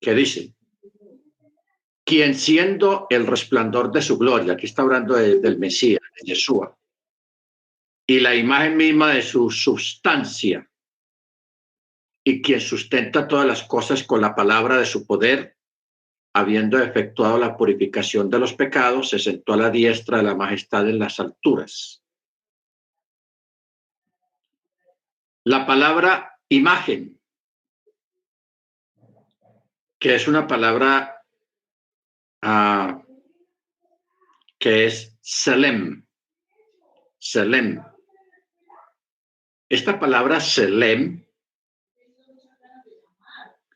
que dice, quien siendo el resplandor de su gloria, aquí está hablando del Mesías, de Yeshua, y la imagen misma de su sustancia, y quien sustenta todas las cosas con la palabra de su poder, habiendo efectuado la purificación de los pecados, se sentó a la diestra de la majestad en las alturas. La palabra imagen, que es una palabra que es Selem. Selem. Esta palabra Selem,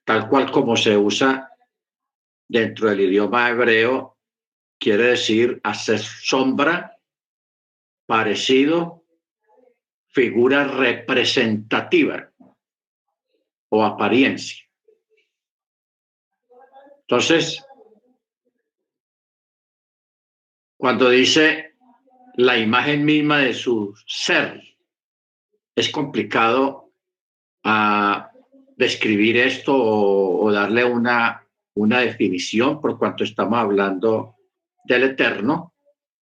tal cual como se usa dentro del idioma hebreo, quiere decir hacer sombra, parecido, figura representativa o apariencia. Entonces, cuando dice la imagen misma de su ser, es complicado describir esto o darle una definición, por cuanto estamos hablando del Eterno,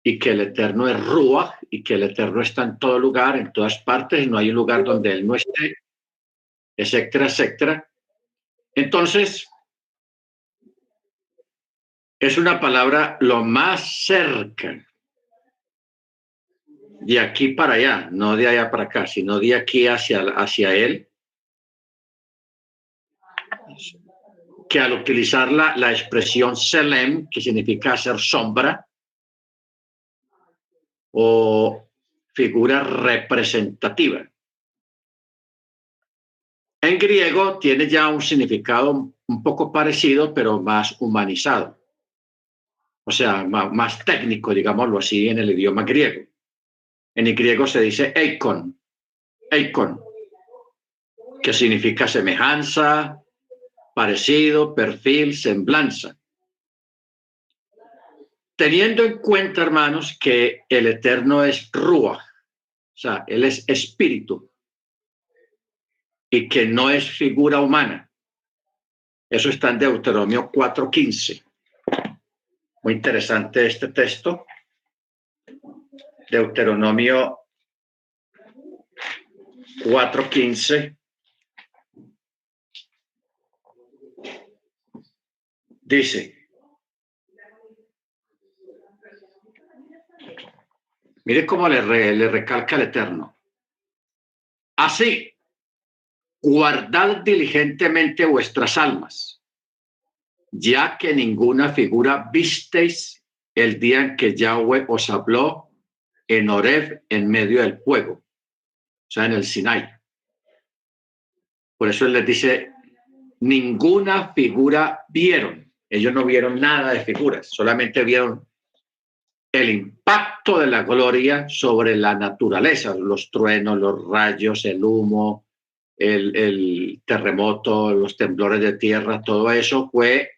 y que el Eterno es Ruach, y que el Eterno está en todo lugar, en todas partes, y no hay un lugar donde Él no esté, etcétera, etcétera. Entonces, es una palabra lo más cerca de aquí para allá, no de allá para acá, sino de aquí hacia Él, que al utilizar la expresión Selem, que significa hacer sombra o figura representativa. En griego tiene ya un significado un poco parecido, pero más humanizado. O sea, más técnico, digámoslo así, en el idioma griego. En el griego se dice eikon, eikon, que significa semejanza, parecido, perfil, semblanza. Teniendo en cuenta, hermanos, que el Eterno es Ruach, o sea, Él es espíritu, y que no es figura humana. Eso está en Deuteronomio 4:15. Muy interesante este texto. Deuteronomio 4:15 dice, mire cómo le recalca el Eterno. Así, guardad diligentemente vuestras almas, ya que ninguna figura visteis el día en que Yahweh os habló en Horeb en medio del fuego, o sea, en el Sinai. Por eso él les dice, ninguna figura vieron. Ellos no vieron nada de figuras, solamente vieron el impacto de la gloria sobre la naturaleza, los truenos, los rayos, el humo, el terremoto, los temblores de tierra, todo eso fue,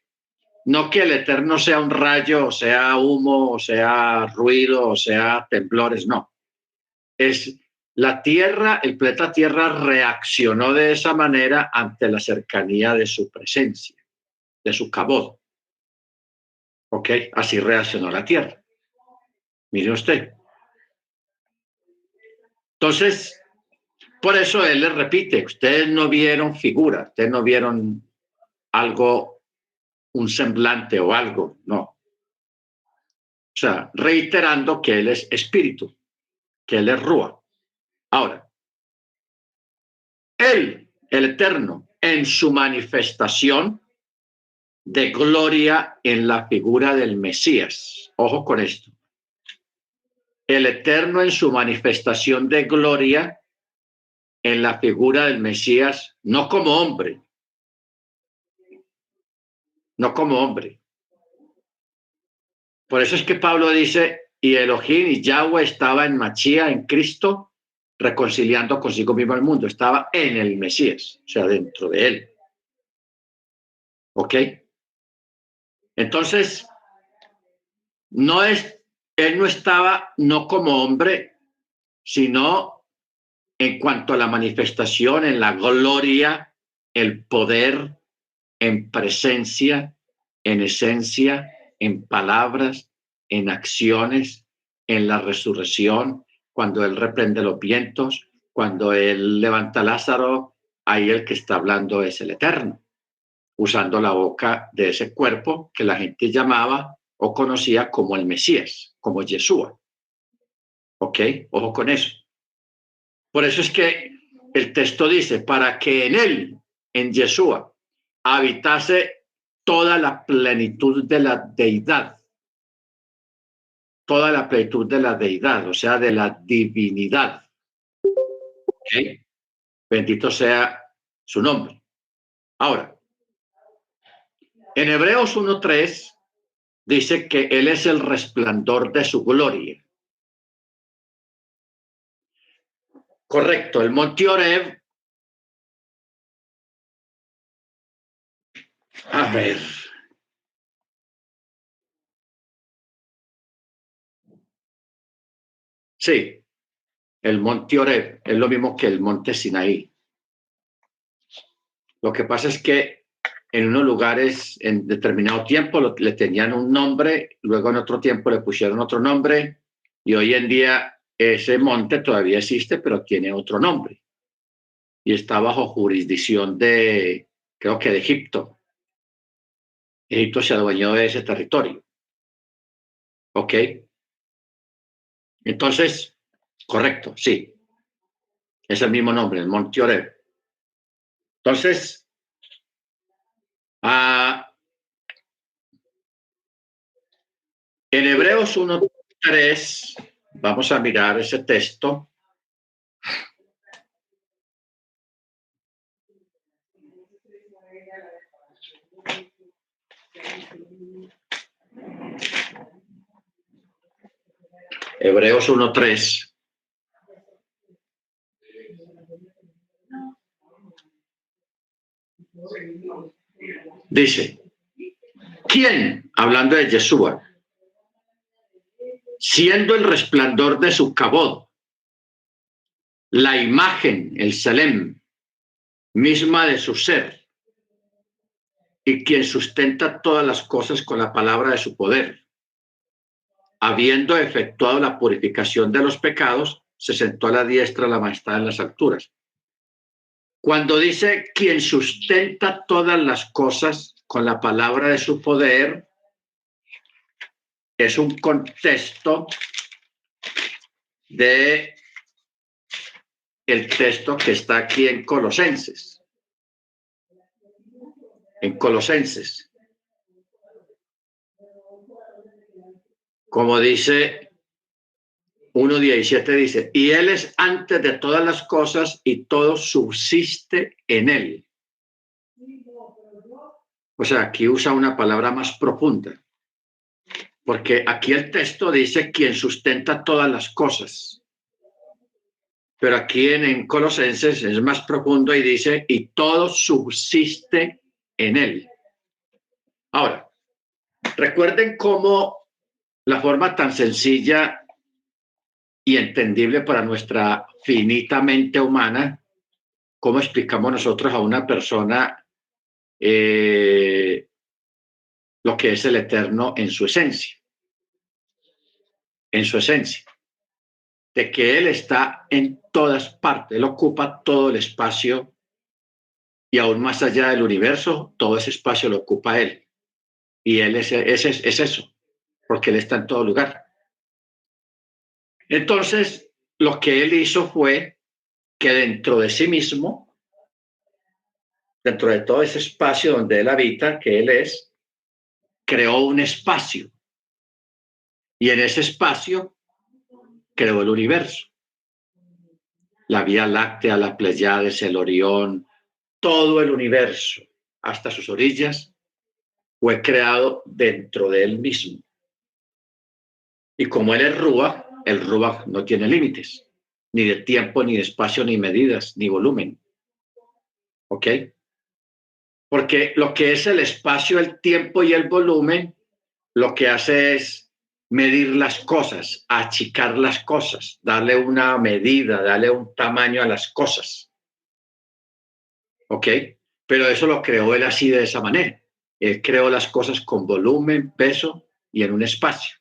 no que el Eterno sea un rayo, o sea humo, o sea ruido, o sea temblores, no. Es la Tierra, el planeta Tierra reaccionó de esa manera ante la cercanía de su presencia, de su cabod. ¿Ok? Así reaccionó la Tierra. Mire usted. Entonces, por eso él les repite, ustedes no vieron figura, ustedes no vieron algo, un semblante o algo, no. O sea, reiterando que él es espíritu, que él es Rúa. Ahora, él, el Eterno, en su manifestación de gloria en la figura del Mesías. Ojo con esto. El Eterno en su manifestación de gloria en la figura del Mesías, no como hombre, no como hombre. Por eso es que Pablo dice, y Elohim y Yahweh estaba en Machía, en Cristo, reconciliando consigo mismo al mundo. Estaba en el Mesías, o sea, dentro de él. ¿Ok? Entonces, él no estaba no como hombre, sino en cuanto a la manifestación, en la gloria, el poder, en presencia, en esencia, en palabras, en acciones, en la resurrección, cuando Él reprende los vientos, cuando Él levanta a Lázaro, ahí el que está hablando es el Eterno, usando la boca de ese cuerpo que la gente llamaba o conocía como el Mesías, como Yeshua. ¿Ok? Ojo con eso. Por eso es que el texto dice, para que en Él, en Yeshua, habitase toda la plenitud de la deidad, toda la plenitud de la deidad, o sea, de la divinidad. ¿Okay? Bendito sea su nombre. Ahora, en Hebreos 1:3 dice que Él es el resplandor de su gloria. Correcto, el monte Oreb, a ver, sí, el monte Oreb es lo mismo que el monte Sinaí. Lo que pasa es que en unos lugares en determinado tiempo le tenían un nombre, luego en otro tiempo le pusieron otro nombre y hoy en día ese monte todavía existe, pero tiene otro nombre y está bajo jurisdicción de, creo que de Egipto. Egipto se adueñó de ese territorio. ¿Ok? Entonces, correcto, sí, es el mismo nombre, el monte Oreb. Entonces, en Hebreos 1:3, vamos a mirar ese texto. Hebreos 1:3. Dice, ¿quién? Hablando de Yeshua, siendo el resplandor de su cabod, la imagen, el Salem, misma de su ser, y quien sustenta todas las cosas con la palabra de su poder. Habiendo efectuado la purificación de los pecados, se sentó a la diestra de la majestad en las alturas. Cuando dice quien sustenta todas las cosas con la palabra de su poder, es un contexto de el texto que está aquí en Colosenses. En Colosenses. Como dice 1:17, dice, y Él es antes de todas las cosas y todo subsiste en Él. O sea, aquí usa una palabra más profunda, porque aquí el texto dice quien sustenta todas las cosas. Pero aquí en Colosenses es más profundo y dice, y todo subsiste en Él. Ahora, recuerden cómo la forma tan sencilla y entendible para nuestra finita mente humana, cómo explicamos nosotros a una persona lo que es el Eterno en su esencia, de que Él está en todas partes, Él ocupa todo el espacio y aún más allá del universo, todo ese espacio lo ocupa Él. Y Él es eso, porque Él está en todo lugar. Entonces, lo que Él hizo fue que dentro de sí mismo, dentro de todo ese espacio donde Él habita, que Él es, creó un espacio. Y en ese espacio creó el universo. La Vía Láctea, la Pleiades, el Orión, todo el universo, hasta sus orillas, fue creado dentro de él mismo. Y como él es Ruach, el Ruach no tiene límites, ni de tiempo, ni de espacio, ni medidas, ni volumen. ¿Ok? Porque lo que es el espacio, el tiempo y el volumen, lo que hace es medir las cosas, achicar las cosas, darle una medida, darle un tamaño a las cosas. ¿Ok? Pero eso lo creó él así de esa manera. Él creó las cosas con volumen, peso y en un espacio.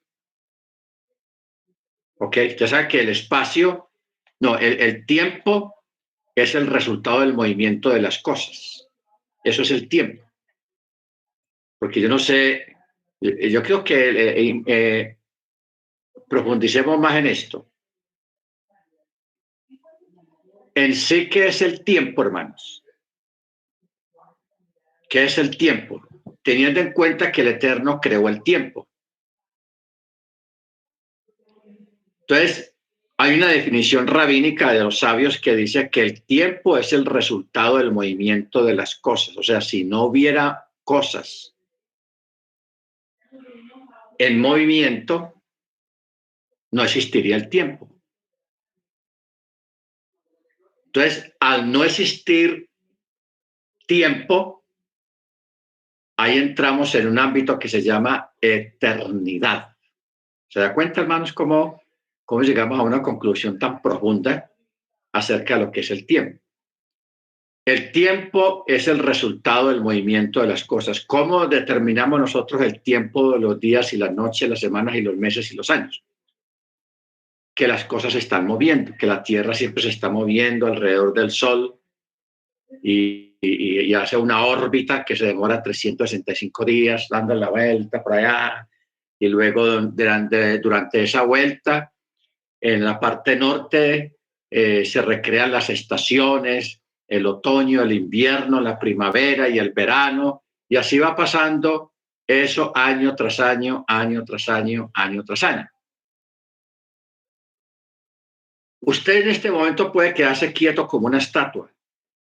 ¿Ok? Usted sabe que el espacio, no, el tiempo es el resultado del movimiento de las cosas. Eso es el tiempo. Porque yo no sé, yo creo que profundicemos más en esto. En sí, ¿qué es el tiempo, hermanos? ¿Qué es el tiempo? Teniendo en cuenta que el Eterno creó el tiempo. Entonces, hay una definición rabínica de los sabios que dice que el tiempo es el resultado del movimiento de las cosas. O sea, si no hubiera cosas en movimiento, no existiría el tiempo. Entonces, al no existir tiempo, ahí entramos en un ámbito que se llama eternidad. ¿Se da cuenta, hermanos, cómo llegamos a una conclusión tan profunda acerca de lo que es el tiempo? El tiempo es el resultado del movimiento de las cosas. ¿Cómo determinamos nosotros el tiempo de los días y las noches, las semanas y los meses y los años? Que las cosas se están moviendo, que la Tierra siempre se está moviendo alrededor del Sol y hace una órbita que se demora 365 días dando la vuelta por allá y luego durante esa vuelta en la parte norte se recrean las estaciones, el otoño, el invierno, la primavera y el verano, y así va pasando eso año tras año, año tras año, año tras año. Usted en este momento puede quedarse quieto como una estatua,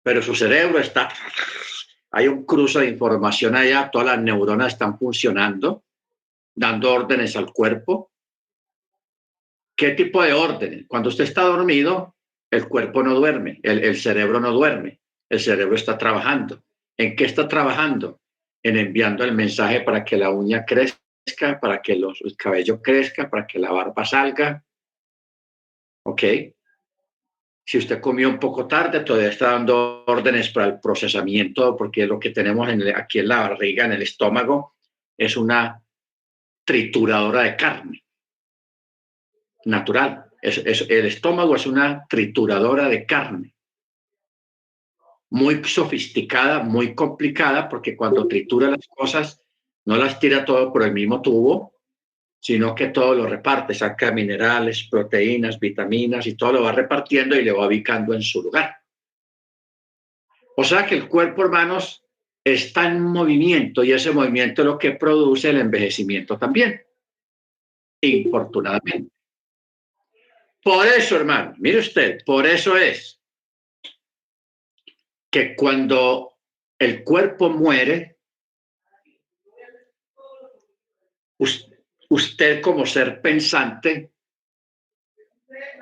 pero su cerebro está, hay un cruce de información allá, todas las neuronas están funcionando, dando órdenes al cuerpo. ¿Qué tipo de órdenes? Cuando usted está dormido, el cuerpo no duerme, el cerebro no duerme, el cerebro está trabajando. ¿En qué está trabajando? En enviando el mensaje para que la uña crezca, para que el cabello crezca, para que la barba salga. ¿Ok? Si usted comió un poco tarde, todavía está dando órdenes para el procesamiento, porque lo que tenemos aquí en la barriga, en el estómago, es una trituradora de carne natural. El estómago es una trituradora de carne, muy sofisticada, muy complicada, porque cuando tritura las cosas, no las tira todo por el mismo tubo, sino que todo lo reparte, saca minerales, proteínas, vitaminas y todo lo va repartiendo y le va ubicando en su lugar. O sea que el cuerpo, hermanos, está en movimiento y ese movimiento es lo que produce el envejecimiento también, infortunadamente. Por eso, hermano, mire usted, por eso es que cuando el cuerpo muere, usted como ser pensante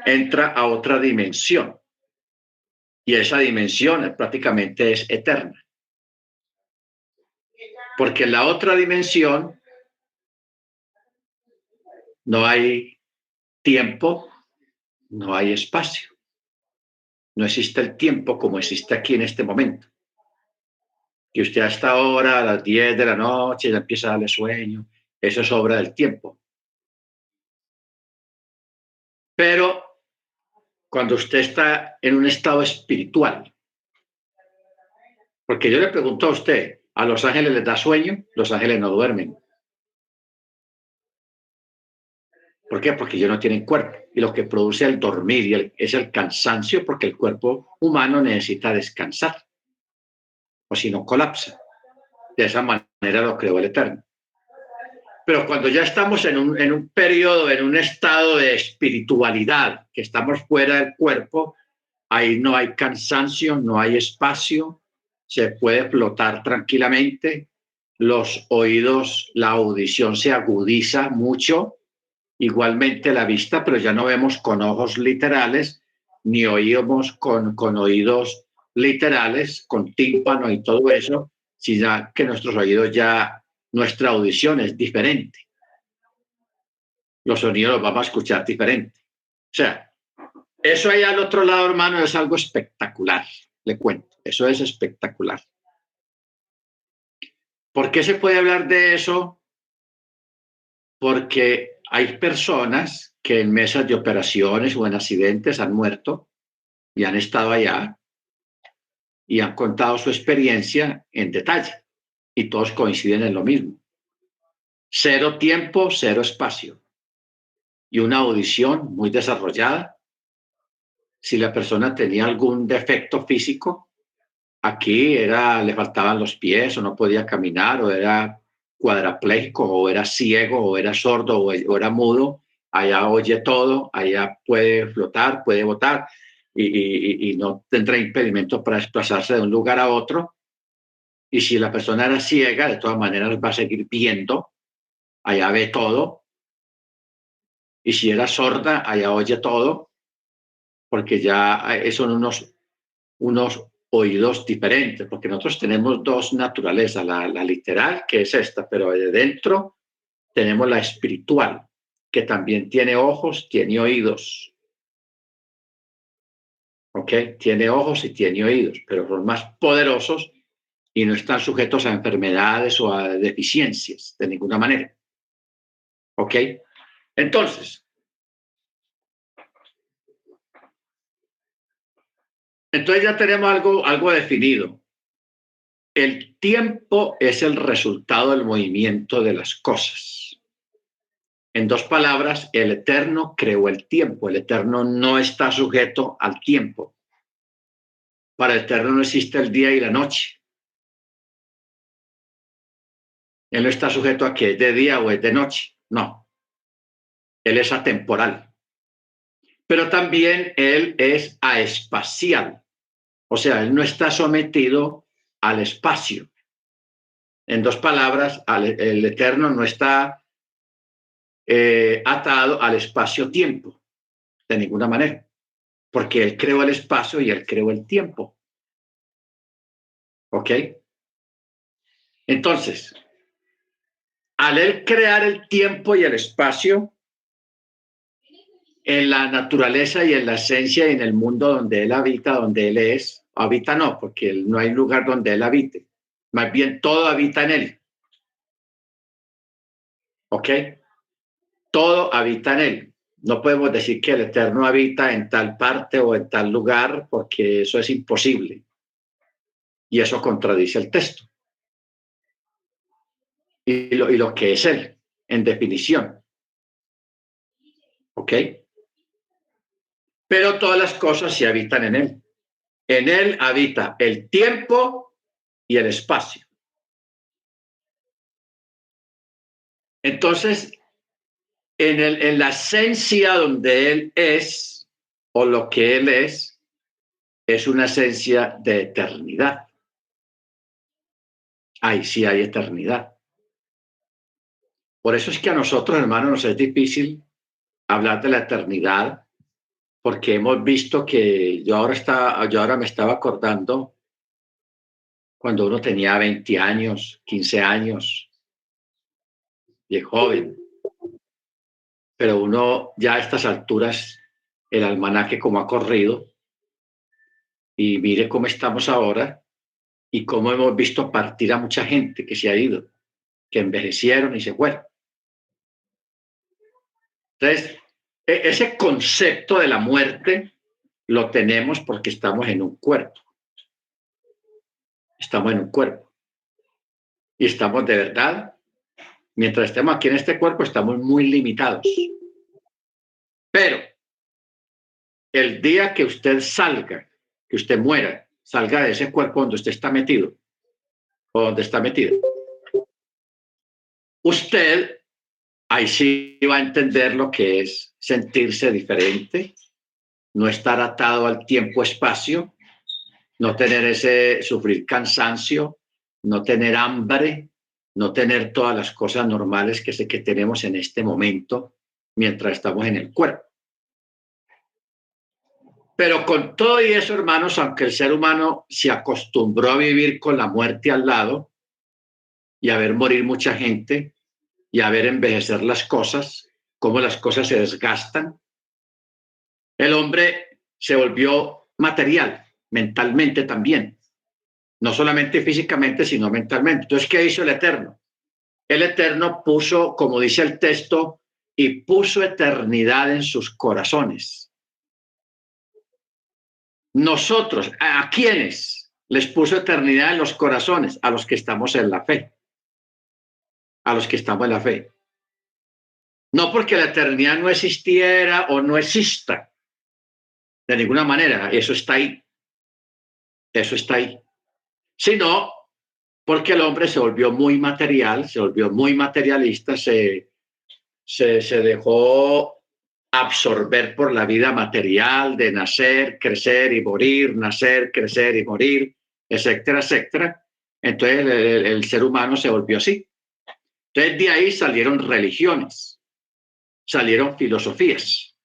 entra a otra dimensión y esa dimensión prácticamente es eterna. Porque en la otra dimensión no hay tiempo, no hay espacio. No existe el tiempo como existe aquí en este momento. Que usted hasta ahora, a las 10 de la noche, ya empieza a darle sueño. Eso es obra del tiempo. Pero cuando usted está en un estado espiritual, porque yo le pregunto a usted, ¿a los ángeles les da sueño? Los ángeles no duermen. ¿Por qué? Porque ellos no tienen cuerpo. Y lo que produce el dormir es el cansancio, porque el cuerpo humano necesita descansar, o si no colapsa. De esa manera lo creó el Eterno. Pero cuando ya estamos en un periodo, en un estado de espiritualidad, que estamos fuera del cuerpo, ahí no hay cansancio, no hay espacio, se puede flotar tranquilamente, los oídos, la audición se agudiza mucho, igualmente la vista, pero ya no vemos con ojos literales, ni oímos con oídos literales, con tímpano y todo eso, sino que nuestros oídos ya, nuestra audición es diferente. Los sonidos los vamos a escuchar diferente. O sea, eso ahí al otro lado, hermano, es algo espectacular, le cuento, eso es espectacular. ¿Por qué se puede hablar de eso? Porque hay personas que en mesas de operaciones o en accidentes han muerto y han estado allá y han contado su experiencia en detalle y todos coinciden en lo mismo. Cero tiempo, cero espacio y una audición muy desarrollada. Si la persona tenía algún defecto físico, aquí le faltaban los pies o no podía caminar o era cuadrapléjico o era ciego o era sordo o era mudo, allá oye todo, allá puede flotar, puede votar y no tendrá impedimento para desplazarse de un lugar a otro. Y si la persona era ciega, de todas maneras va a seguir viendo, allá ve todo. Y si era sorda, allá oye todo, porque ya son unos oídos diferentes, porque nosotros tenemos dos naturalezas, la literal, que es esta, pero de dentro tenemos la espiritual, que también tiene ojos, tiene oídos, ¿ok? Tiene ojos y tiene oídos, pero son más poderosos y no están sujetos a enfermedades o a deficiencias de ninguna manera, ¿ok? Entonces, ya tenemos algo definido. El tiempo es el resultado del movimiento de las cosas. En dos palabras, el Eterno creó el tiempo. El Eterno no está sujeto al tiempo. Para el Eterno no existe el día y la noche. Él no está sujeto a que es de día o es de noche. No. Él es atemporal. Pero también Él es aespacial. O sea, Él no está sometido al espacio. En dos palabras, el Eterno no está atado al espacio-tiempo de ninguna manera, porque Él creó el espacio y Él creó el tiempo. ¿Ok? Entonces, al Él crear el tiempo y el espacio, en la naturaleza y en la esencia y en el mundo donde Él habita, donde Él es, habita no, porque no hay lugar donde Él habite, más bien todo habita en Él. ¿Ok? Todo habita en Él. No podemos decir que el Eterno habita en tal parte o en tal lugar, porque eso es imposible. Y eso contradice el texto. Y lo que es Él, en definición. ¿Ok? Pero todas las cosas se habitan en Él. En Él habita el tiempo y el espacio. Entonces, en la esencia donde Él es, o lo que Él es una esencia de eternidad. Ahí sí hay eternidad. Por eso es que a nosotros, hermanos, nos es difícil hablar de la eternidad, porque hemos visto que yo ahora me estaba acordando cuando uno tenía 20 años, 15 años, de joven, pero uno ya a estas alturas, el almanaque como ha corrido, y mire cómo estamos ahora y cómo hemos visto partir a mucha gente que se ha ido, que envejecieron y se fueron. Entonces, ese concepto de la muerte lo tenemos porque estamos en un cuerpo. Estamos en un cuerpo. Y estamos de verdad, mientras estemos aquí en este cuerpo, estamos muy limitados. Pero el día que usted salga, que usted muera, salga de ese cuerpo donde usted está metido, o donde está metido, usted ahí sí va a entender lo que es sentirse diferente, no estar atado al tiempo-espacio, no tener sufrir cansancio, no tener hambre, no tener todas las cosas normales que tenemos en este momento mientras estamos en el cuerpo. Pero con todo y eso, hermanos, aunque el ser humano se acostumbró a vivir con la muerte al lado y a ver morir mucha gente y a ver envejecer las cosas, cómo las cosas se desgastan, el hombre se volvió material, mentalmente también. no solamente físicamente, sino mentalmente. Entonces, ¿qué hizo el Eterno? El Eterno puso, como dice el texto, y puso eternidad en sus corazones. Nosotros, ¿a quiénes les puso eternidad en los corazones? A los que estamos en la fe. A los que estamos en la fe. No porque la eternidad no existiera o no exista, de ninguna manera, eso está ahí. Eso está ahí. Sino porque el hombre se volvió muy material, se volvió muy materialista, se dejó absorber por la vida material de nacer, crecer y morir, nacer, crecer y morir, etcétera, etcétera. Entonces el ser humano se volvió así. Entonces de ahí salieron religiones, salieron filosofías.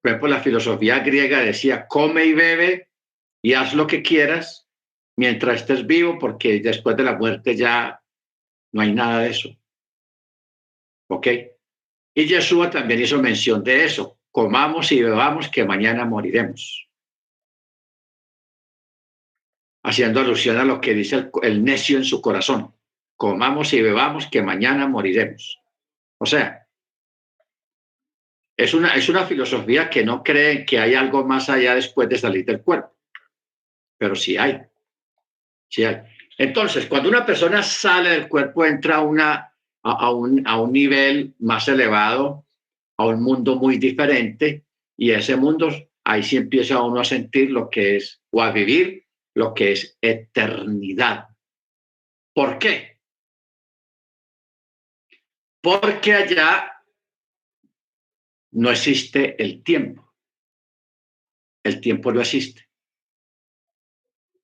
Por ejemplo, la filosofía griega decía, come y bebe y haz lo que quieras mientras estés vivo, porque después de la muerte ya no hay nada de eso. ¿Ok? Y Yeshua también hizo mención de eso. Comamos y bebamos que mañana moriremos. Haciendo alusión a lo que dice el necio en su corazón. Comamos y bebamos que mañana moriremos. O sea, es una filosofía que no cree que hay algo más allá después de salir del cuerpo. Pero sí hay. Sí hay. Entonces, cuando una persona sale del cuerpo, entra a un nivel más elevado, a un mundo muy diferente, y ese mundo, ahí sí empieza uno a sentir lo que es, o a vivir lo que es eternidad. ¿Por qué? Porque allá no existe el tiempo. El tiempo no existe.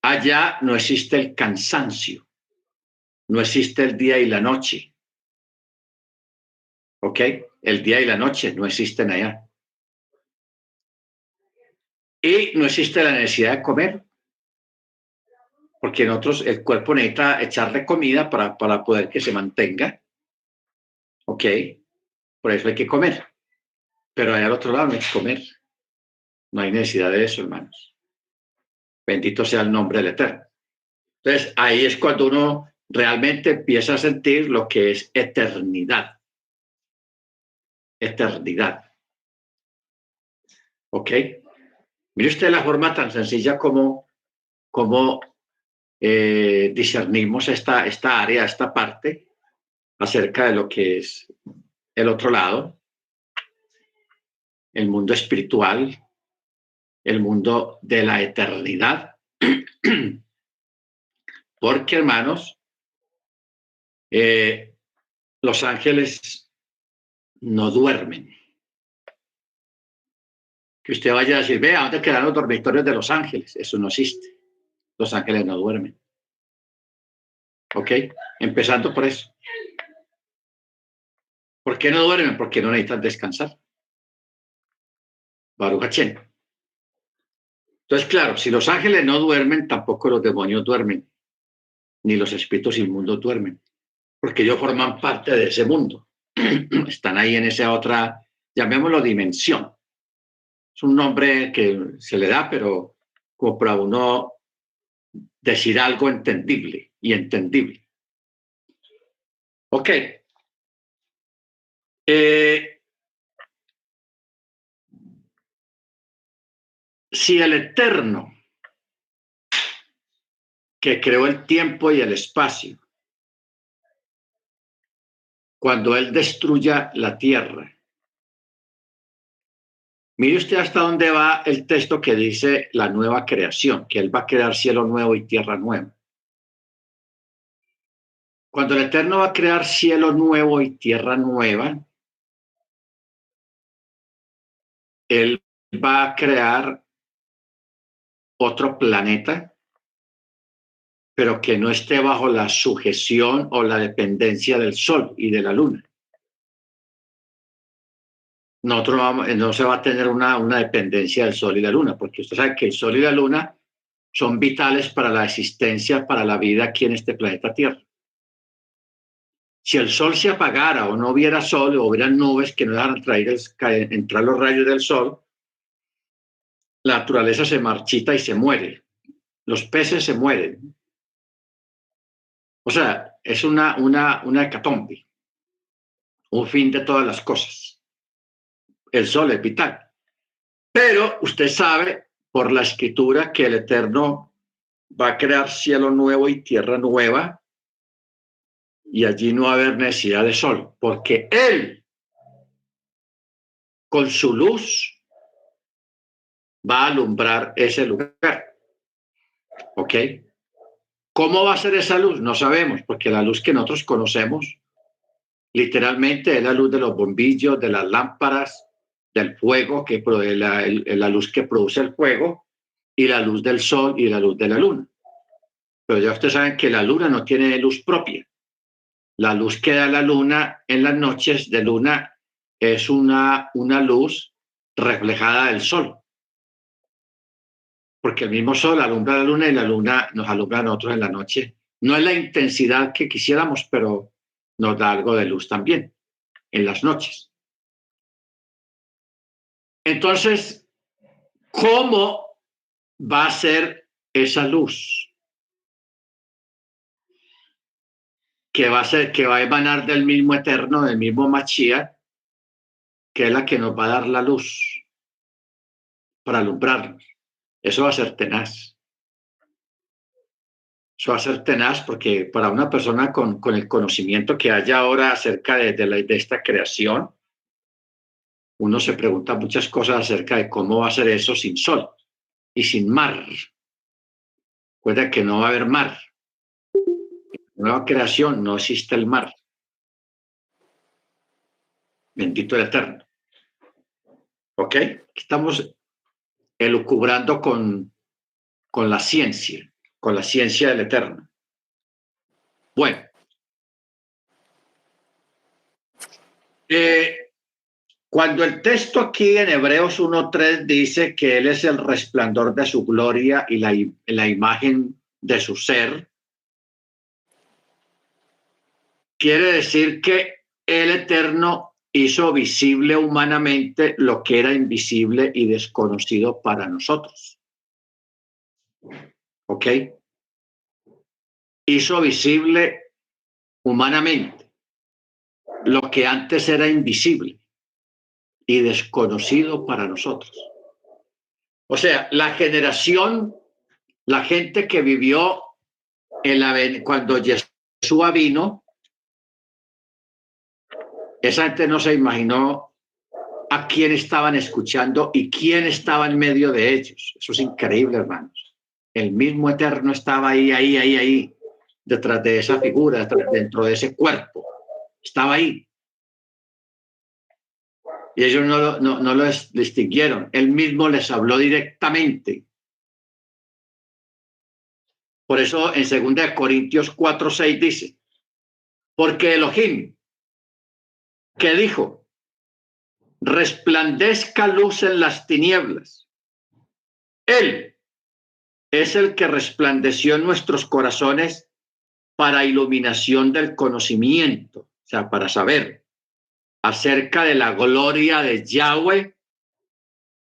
Allá no existe el cansancio. No existe el día y la noche. ¿Ok? El día y la noche no existen allá. Y no existe la necesidad de comer, porque nosotros el cuerpo necesita echarle comida para poder que se mantenga. ¿Ok? Por eso hay que comer. Pero allá al otro lado no hay que comer. No hay necesidad de eso, hermanos. Bendito sea el nombre del Eterno. Entonces, ahí es cuando uno realmente empieza a sentir lo que es eternidad. Eternidad. ¿Ok? Mire usted la forma tan sencilla como discernimos esta área, esta parte, acerca de lo que es el otro lado, el mundo espiritual, el mundo de la eternidad. Porque, hermanos, los ángeles no duermen. Que usted vaya a decir, vea, ¿dónde quedan los dormitorios de los ángeles? Eso no existe. Los ángeles no duermen. ¿Ok? Empezando por eso. ¿Por qué no duermen? Porque no necesitan descansar. Baruch Hachén. Entonces, claro, si los ángeles no duermen, tampoco los demonios duermen, ni los espíritus inmundos duermen, porque ellos forman parte de ese mundo. Están ahí en esa otra, llamémoslo dimensión. Es un nombre que se le da, pero como para uno decir algo entendible y entendible. Ok. Si el Eterno, que creó el tiempo y el espacio, cuando Él destruya la tierra, mire usted hasta dónde va el texto que dice la nueva creación, que Él va a crear cielo nuevo y tierra nueva. Cuando el Eterno va a crear cielo nuevo y tierra nueva, Él va a crear otro planeta, pero que no esté bajo la sujeción o la dependencia del Sol y de la Luna. No se va a tener una dependencia del Sol y la Luna, porque usted sabe que el Sol y la Luna son vitales para la existencia, para la vida aquí en este planeta Tierra. Si el Sol se apagara o no hubiera Sol o hubieran nubes que no dejaran entrar los rayos del Sol, la naturaleza se marchita y se muere. Los peces se mueren, O sea, es una hecatombe, un fin de todas las cosas. El sol es vital. Pero usted sabe por la escritura que el Eterno va a crear cielo nuevo y tierra nueva y allí no va a haber necesidad de sol, porque Él, con su luz, va a alumbrar ese lugar. ¿Ok? ¿Cómo va a ser esa luz? No sabemos, porque la luz que nosotros conocemos literalmente es la luz de los bombillos, de las lámparas, del fuego, la luz que produce el fuego, y la luz del sol y la luz de la luna. Pero ya ustedes saben que la luna no tiene luz propia. La luz que da la luna en las noches de luna es una luz reflejada del sol, porque el mismo sol alumbra la luna y la luna nos alumbra a nosotros en la noche. No es la intensidad que quisiéramos, pero nos da algo de luz también en las noches. Entonces, ¿cómo va a ser esa luz? Que va a ser, que va a emanar del mismo Eterno, del mismo Mashiach, que es la que nos va a dar la luz para alumbrarnos. Eso va a ser tenaz. Eso va a ser tenaz porque para una persona con el conocimiento que haya ahora acerca de esta creación, uno se pregunta muchas cosas acerca de cómo va a ser eso sin sol y sin mar. Recuerda que no va a haber mar. Nueva creación, no existe el mar. Bendito el Eterno. ¿Ok? Estamos elucubrando con la ciencia del Eterno. Bueno, cuando el texto aquí en Hebreos 1:3 dice que Él es el resplandor de su gloria y la imagen de su ser, quiere decir que el Eterno hizo visible humanamente lo que era invisible y desconocido para nosotros. ¿Ok? Hizo visible humanamente lo que antes era invisible y desconocido para nosotros. O sea, la gente que vivió cuando Yeshua vino, esa gente no se imaginó a quién estaban escuchando y quién estaba en medio de ellos. Eso es increíble, hermanos. El mismo Eterno estaba ahí, detrás de esa figura, dentro de ese cuerpo. Estaba ahí. Y ellos no lo distinguieron. Él mismo les habló directamente. Por eso en 2 Corintios 4:6 dice, porque Elohim, que dijo, resplandezca luz en las tinieblas. Él es el que resplandeció en nuestros corazones para iluminación del conocimiento, o sea, para saber acerca de la gloria de Yahweh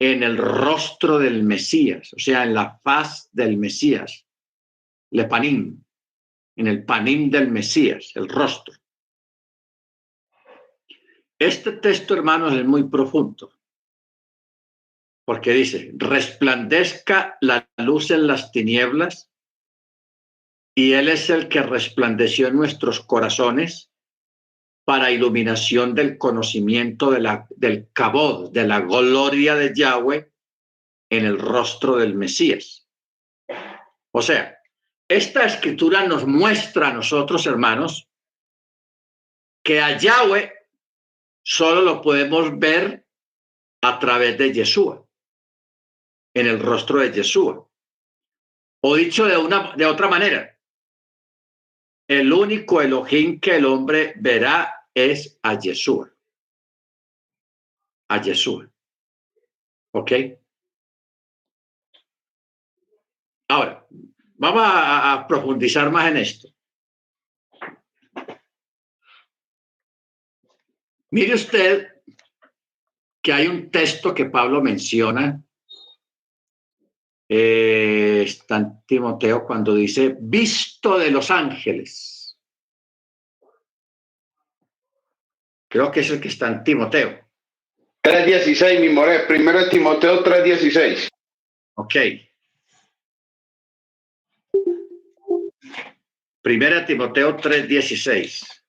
en el rostro del Mesías, o sea, en la faz del Mesías, le panim, en el panim del Mesías, el rostro. Este texto, hermanos, es muy profundo, porque dice, resplandezca la luz en las tinieblas, y Él es el que resplandeció en nuestros corazones para iluminación del conocimiento del kabod, de la gloria de Yahweh en el rostro del Mesías. O sea, esta escritura nos muestra a nosotros, hermanos, que a Yahweh solo lo podemos ver a través de Yeshua, en el rostro de Yeshua. O dicho de otra manera, el único Elohim que el hombre verá es a Yeshua. A Yeshua. ¿Ok? Ahora, vamos a profundizar más en esto. Mire usted que hay un texto que Pablo menciona, está en Timoteo, cuando dice, visto de los ángeles. Creo que es el que está en Timoteo. 3:16, mi more. Primero es Timoteo 3:16. Ok. Primera Timoteo 3:16.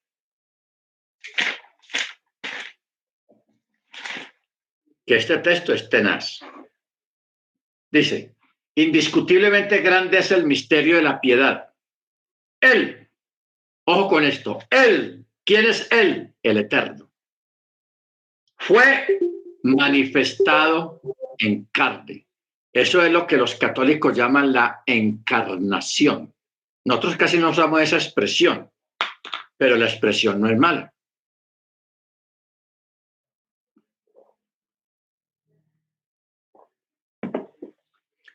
Que este texto es tenaz. Dice, indiscutiblemente grande es el misterio de la piedad. Él, ojo con esto, él, ¿quién es él? El Eterno. Fue manifestado en carne. Eso es lo que los católicos llaman la encarnación. Nosotros casi no usamos esa expresión, pero la expresión no es mala.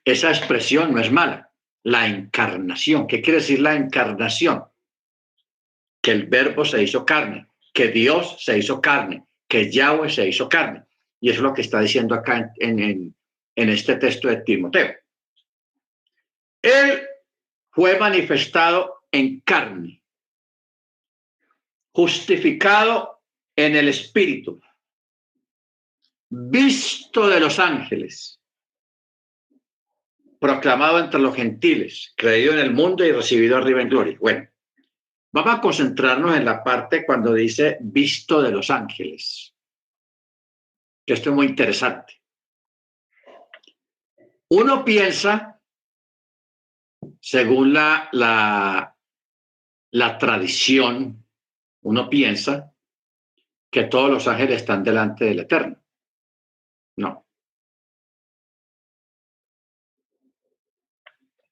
Esa expresión no es mala. La encarnación. ¿Qué quiere decir la encarnación? Que el verbo se hizo carne, que Dios se hizo carne, que Yahweh se hizo carne. Y eso es lo que está diciendo acá en este texto de Timoteo. Él fue manifestado en carne, justificado en el Espíritu, visto de los ángeles, proclamado entre los gentiles, creído en el mundo y recibido arriba en gloria. Bueno, vamos a concentrarnos en la parte cuando dice visto de los ángeles, que esto es muy interesante. Uno piensa, según la tradición, uno piensa que todos los ángeles están delante del Eterno. No.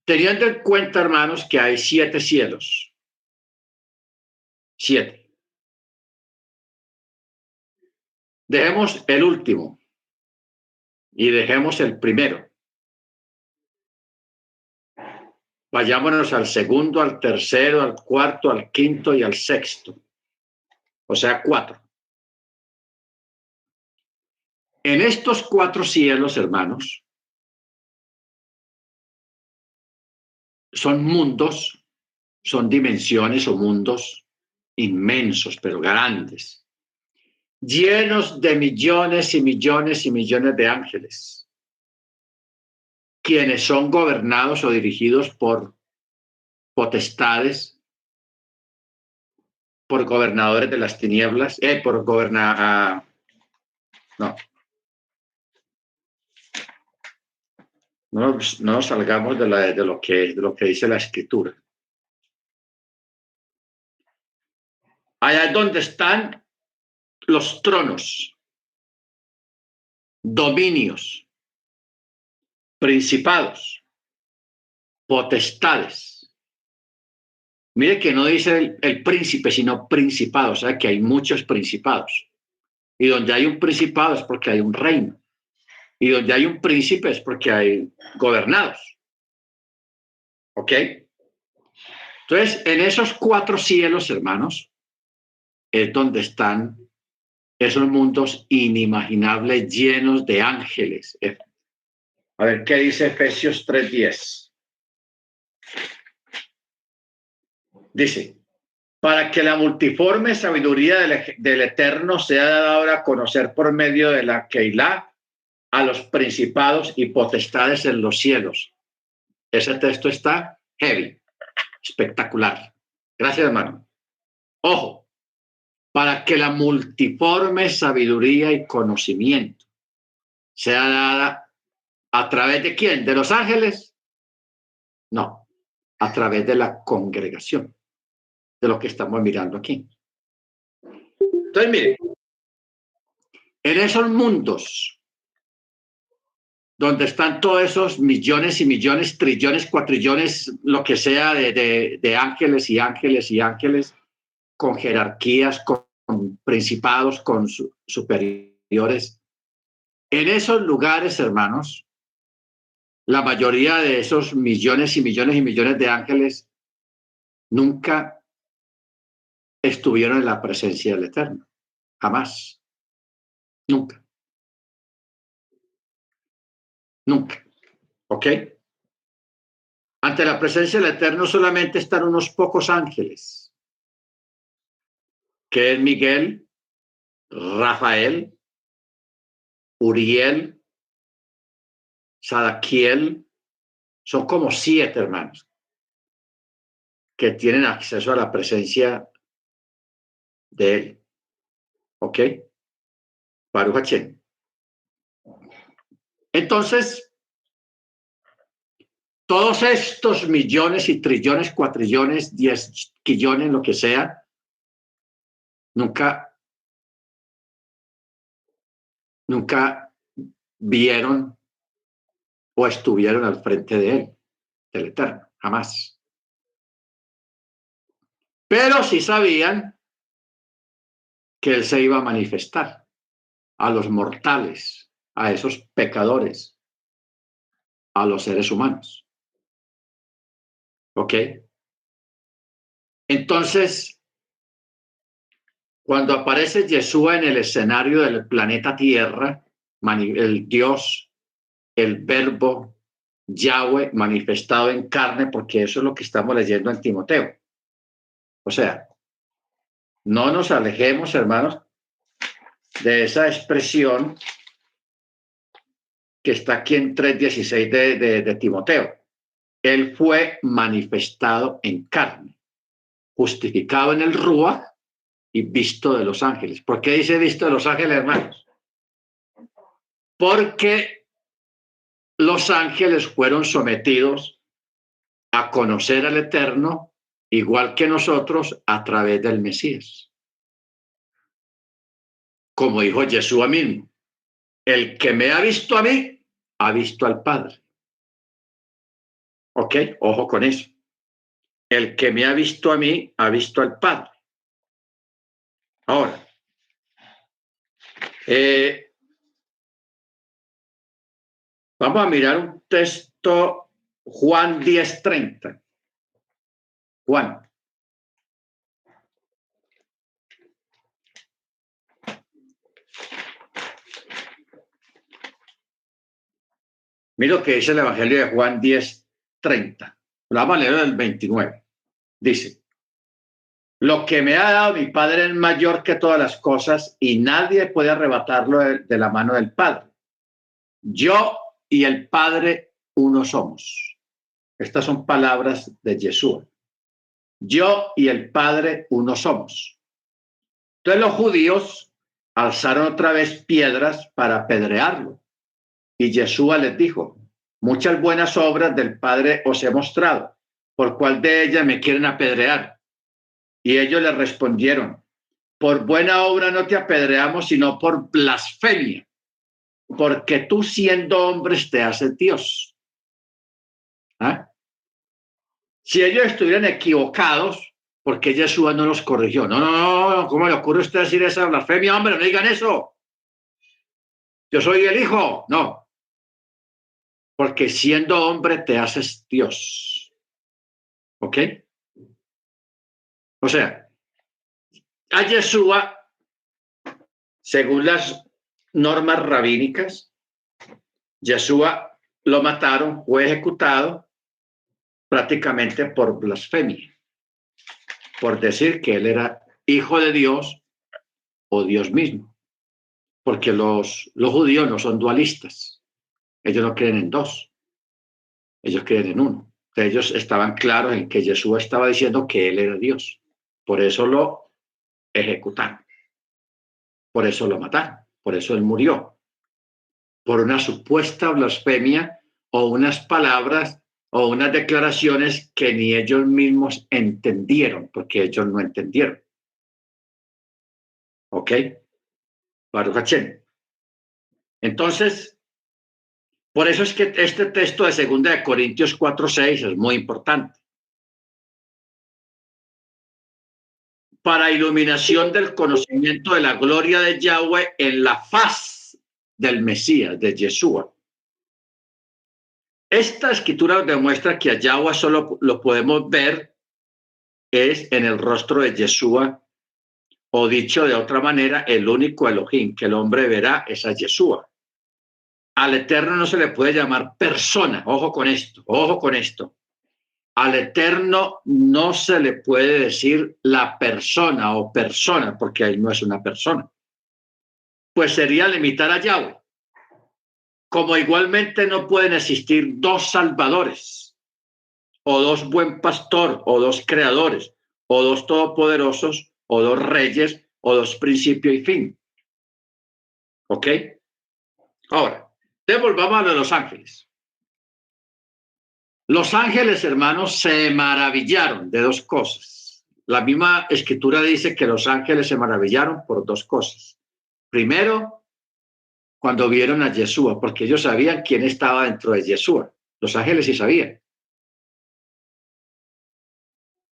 Teniendo en cuenta, hermanos, que hay 7 cielos. 7. Dejemos el último y dejemos el primero. Vayámonos al segundo, al tercero, al cuarto, al quinto y al sexto. O sea, 4. En estos 4 cielos, hermanos, son mundos, son dimensiones o mundos inmensos, pero grandes, llenos de millones y millones y millones de ángeles, quienes son gobernados o dirigidos por potestades, por gobernadores de las tinieblas, no, no nos salgamos de lo que dice la Escritura. Allá es donde están los tronos, dominios, principados, potestades. Mire que no dice el príncipe, sino principado, o sea que hay muchos principados. Y donde hay un principado es porque hay un reino. Y donde hay un príncipe es porque hay gobernados. ¿Ok? Entonces, en esos 4 cielos, hermanos, es donde están esos mundos inimaginables llenos de ángeles. A ver, ¿qué dice Efesios 3:10? Dice, para que la multiforme sabiduría del Eterno sea dada ahora a conocer por medio de la Keilah a los principados y potestades en los cielos. Ese texto está heavy, espectacular. Gracias, hermano. Ojo, para que la multiforme sabiduría y conocimiento sea dada a través de quién, de los ángeles, no, a través de la congregación, de lo que estamos mirando aquí. Entonces, mire, en esos mundos donde están todos esos millones y millones, trillones, cuatrillones, lo que sea de ángeles y ángeles y ángeles, con jerarquías, con principados, con superiores. En esos lugares, hermanos, la mayoría de esos millones y millones y millones de ángeles nunca estuvieron en la presencia del Eterno. Jamás. Nunca. Nunca. ¿Ok? Ante la presencia del Eterno solamente están unos pocos ángeles, que es Miguel, Rafael, Uriel, Sadaquiel, son como 7 hermanos que tienen acceso a la presencia de él. ¿Ok? Baruch Hashem. Entonces, todos estos millones y trillones, cuatrillones, 10 quillones, lo que sea, nunca vieron o estuvieron al frente de él, del Eterno, jamás. Pero sí sabían que él se iba a manifestar a los mortales, a esos pecadores, a los seres humanos. ¿Ok? Entonces, cuando aparece Yeshua en el escenario del planeta Tierra, el Dios, el Verbo, Yahweh manifestado en carne, porque eso es lo que estamos leyendo en Timoteo. O sea, no nos alejemos, hermanos, de esa expresión que está aquí en 3:16 de Timoteo. Él fue manifestado en carne, justificado en el Ruach y visto de los ángeles. ¿Por qué dice visto de los ángeles, hermanos? Porque los ángeles fueron sometidos a conocer al Eterno, igual que nosotros, a través del Mesías. Como dijo Yeshua mismo, el que me ha visto a mí, ha visto al Padre. ¿Ok? Ojo con eso. El que me ha visto a mí, ha visto al Padre. Ahora, vamos a mirar un texto, Juan 10:30. Juan. Mira lo que dice el Evangelio de Juan 10:30. Lo vamos a leer del 29. Dice, lo que me ha dado mi Padre es mayor que todas las cosas y nadie puede arrebatarlo de la mano del Padre. Yo y el Padre uno somos. Estas son palabras de Yeshua. Yo y el Padre uno somos. Entonces los judíos alzaron otra vez piedras para apedrearlo. Y Yeshua les dijo, muchas buenas obras del Padre os he mostrado, ¿por cuál de ellas me quieren apedrear? Y ellos le respondieron, por buena obra no te apedreamos, sino por blasfemia, porque tú siendo hombres te haces Dios. ¿Ah? Si ellos estuvieran equivocados, ¿por qué Yeshua no los corrigió? No, ¿cómo le ocurre a usted decir esa blasfemia? Hombre, no digan eso. Yo soy el Hijo. No, porque siendo hombre te haces Dios. ¿Ok? O sea, a Yeshua, según las normas rabínicas, Yeshua lo mataron, fue ejecutado prácticamente por blasfemia, por decir que él era hijo de Dios o Dios mismo, porque los judíos no son dualistas, ellos no creen en dos, ellos creen en uno. Ellos estaban claros en que Yeshua estaba diciendo que él era Dios, por eso lo ejecutaron, por eso lo mataron, por eso él murió, por una supuesta blasfemia o unas palabras o unas declaraciones que ni ellos mismos entendieron, porque ellos no entendieron. ¿Ok? Baruch Hashem. Entonces, por eso es que este texto de 2 Corintios 4:6 es muy importante. Para iluminación del conocimiento de la gloria de Yahweh en la faz del Mesías, de Yeshua. Esta escritura demuestra que a Yahweh solo lo podemos ver es en el rostro de Yeshua, o dicho de otra manera, el único Elohim que el hombre verá es a Yeshua. Al Eterno no se le puede llamar persona. Ojo con esto, ojo con esto. Al Eterno no se le puede decir la persona o persona, porque él no es una persona. pues sería limitar a Yahweh. Como igualmente no pueden existir dos salvadores, o dos buen pastor, o dos creadores, o dos todopoderosos, o dos reyes, o dos principio y fin. ¿Ok? Ahora, devolvamos a lo de los ángeles. Los ángeles, hermanos, se maravillaron de dos cosas. La misma escritura dice que los ángeles se maravillaron por dos cosas. Primero, cuando vieron a Yeshua, porque ellos sabían quién estaba dentro de Yeshua. Los ángeles sí sabían.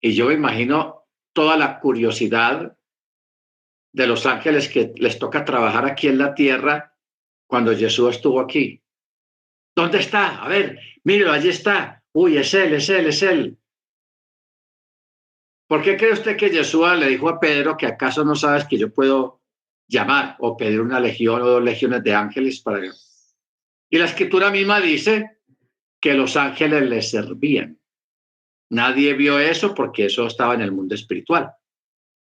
Y yo me imagino toda la curiosidad de los ángeles que les toca trabajar aquí en la tierra cuando Yeshua estuvo aquí. ¿Dónde está? A ver, míralo, allí está. Uy, es él, es él, es él. ¿Por qué cree usted que Yeshua le dijo a Pedro que acaso no sabes que yo puedo llamar o pedir una legión o dos legiones de ángeles para él? Y la escritura misma dice que los ángeles le servían. Nadie vio eso porque eso estaba en el mundo espiritual,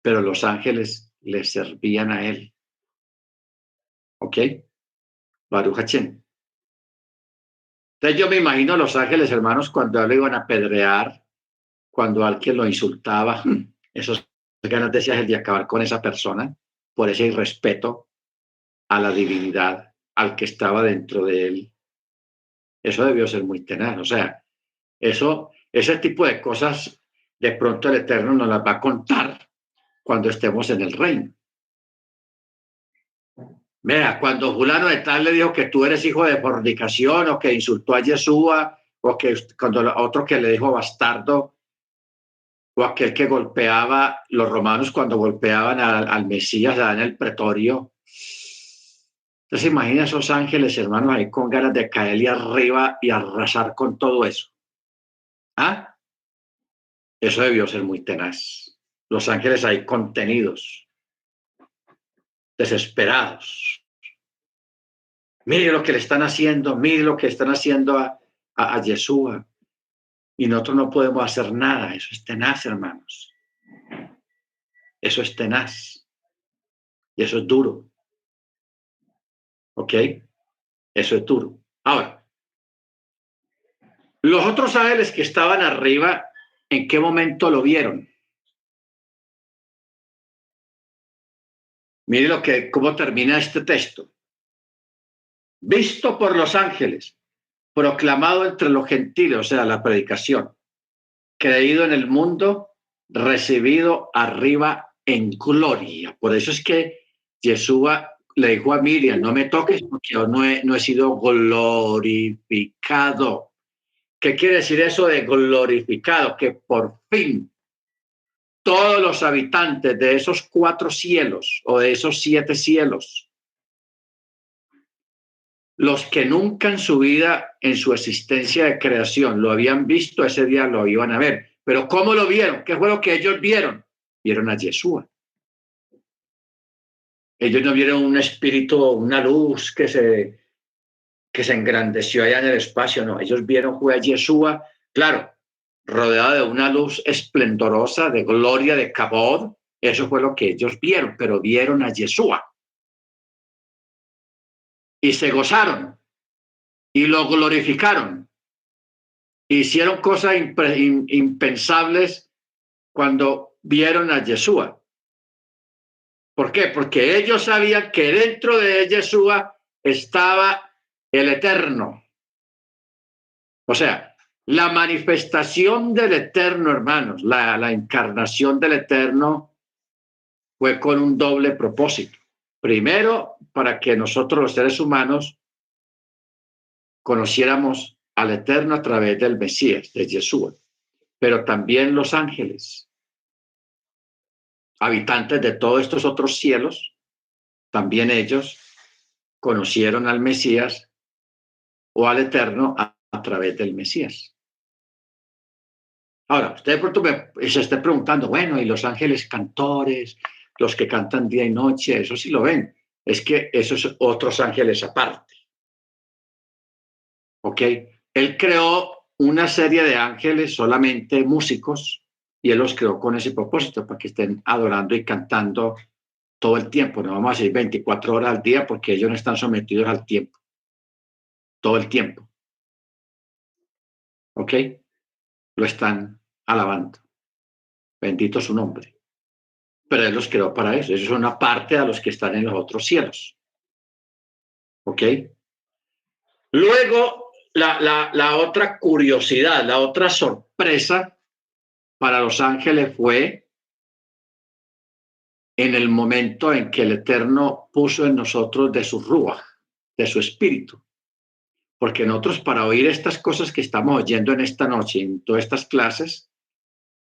pero los ángeles le servían a él. ¿Ok? Baruch Hashem. Entonces yo me imagino a los ángeles, hermanos, cuando le iban a apedrear, cuando alguien lo insultaba, esos ganas de acabar con esa persona por ese irrespeto a la divinidad, al que estaba dentro de él. Eso debió ser muy tenaz. O sea, ese tipo de cosas, de pronto el Eterno nos las va a contar cuando estemos en el reino. Mira, cuando fulano de tal le dijo que tú eres hijo de fornicación, o que insultó a Yeshua, o que cuando otro que le dijo bastardo, o aquel que golpeaba, los romanos cuando golpeaban al Mesías en el pretorio. Entonces imagina esos ángeles, hermanos, ahí con ganas de caerle arriba y arrasar con todo eso. ¿Ah? Eso debió ser muy tenaz. Los ángeles ahí contenidos, desesperados. Mire lo que le están haciendo, mire lo que están haciendo a Yeshua. Y nosotros no podemos hacer nada. Eso es tenaz, hermanos. Eso es tenaz. Y eso es duro. ¿Ok? Eso es duro. Ahora, los otros ángeles que estaban arriba, ¿en qué momento lo vieron? Mire cómo termina este texto. Visto por los ángeles, proclamado entre los gentiles, o sea, la predicación, creído en el mundo, recibido arriba en gloria. Por eso es que Yeshua le dijo a Miriam, no me toques porque yo no he sido glorificado. ¿Qué quiere decir eso de glorificado? Que por fin todos los habitantes de esos 4 cielos o de esos 7 cielos, los que nunca en su vida, en su existencia de creación, lo habían visto, ese día lo iban a ver. Pero ¿cómo lo vieron? ¿Qué fue lo que ellos vieron? Vieron a Yeshua. Ellos no vieron un espíritu, una luz que se engrandeció allá en el espacio, no. Ellos vieron fue a Yeshua, claro, rodeado de una luz esplendorosa, de gloria, de kabod. Eso fue lo que ellos vieron, pero vieron a Yeshua. Y se gozaron y lo glorificaron. Hicieron cosas impensables cuando vieron a Yeshua. ¿Por qué? Porque ellos sabían que dentro de Yeshua estaba el Eterno. O sea, la manifestación del Eterno, hermanos, la encarnación del Eterno fue con un doble propósito. Primero, para que nosotros los seres humanos conociéramos al Eterno a través del Mesías, de Yeshua, pero también los ángeles, habitantes de todos estos otros cielos, también ellos conocieron al Mesías o al Eterno a través del Mesías. Ahora, usted de pronto se esté preguntando, bueno, ¿y los ángeles cantores, los que cantan día y noche, eso sí lo ven? Es que esos otros ángeles aparte. ¿Ok? Él creó una serie de ángeles solamente músicos y él los creó con ese propósito, para que estén adorando y cantando todo el tiempo, no vamos a decir 24 horas al día porque ellos no están sometidos al tiempo, todo el tiempo. ¿Ok? Lo están alabando. Bendito su nombre. Pero Él los creó para eso. Eso es una parte a los que están en los otros cielos. ¿Ok? Luego, la otra curiosidad, la otra sorpresa para los ángeles fue en el momento en que el Eterno puso en nosotros de su ruaj, de su espíritu. Porque nosotros para oír estas cosas que estamos oyendo en esta noche, en todas estas clases,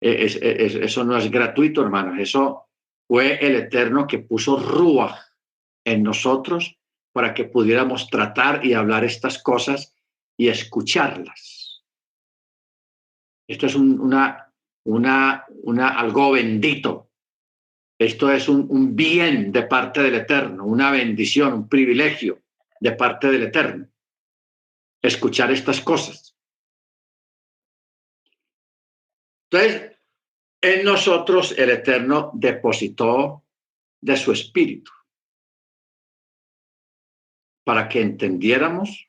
eso no es gratuito, hermanos. Eso fue el Eterno que puso ruaj en nosotros para que pudiéramos tratar y hablar estas cosas y escucharlas. Esto es algo bendito. Esto es un bien de parte del Eterno, una bendición, un privilegio de parte del Eterno. Escuchar estas cosas. Entonces, en nosotros el Eterno depositó de su espíritu para que entendiéramos,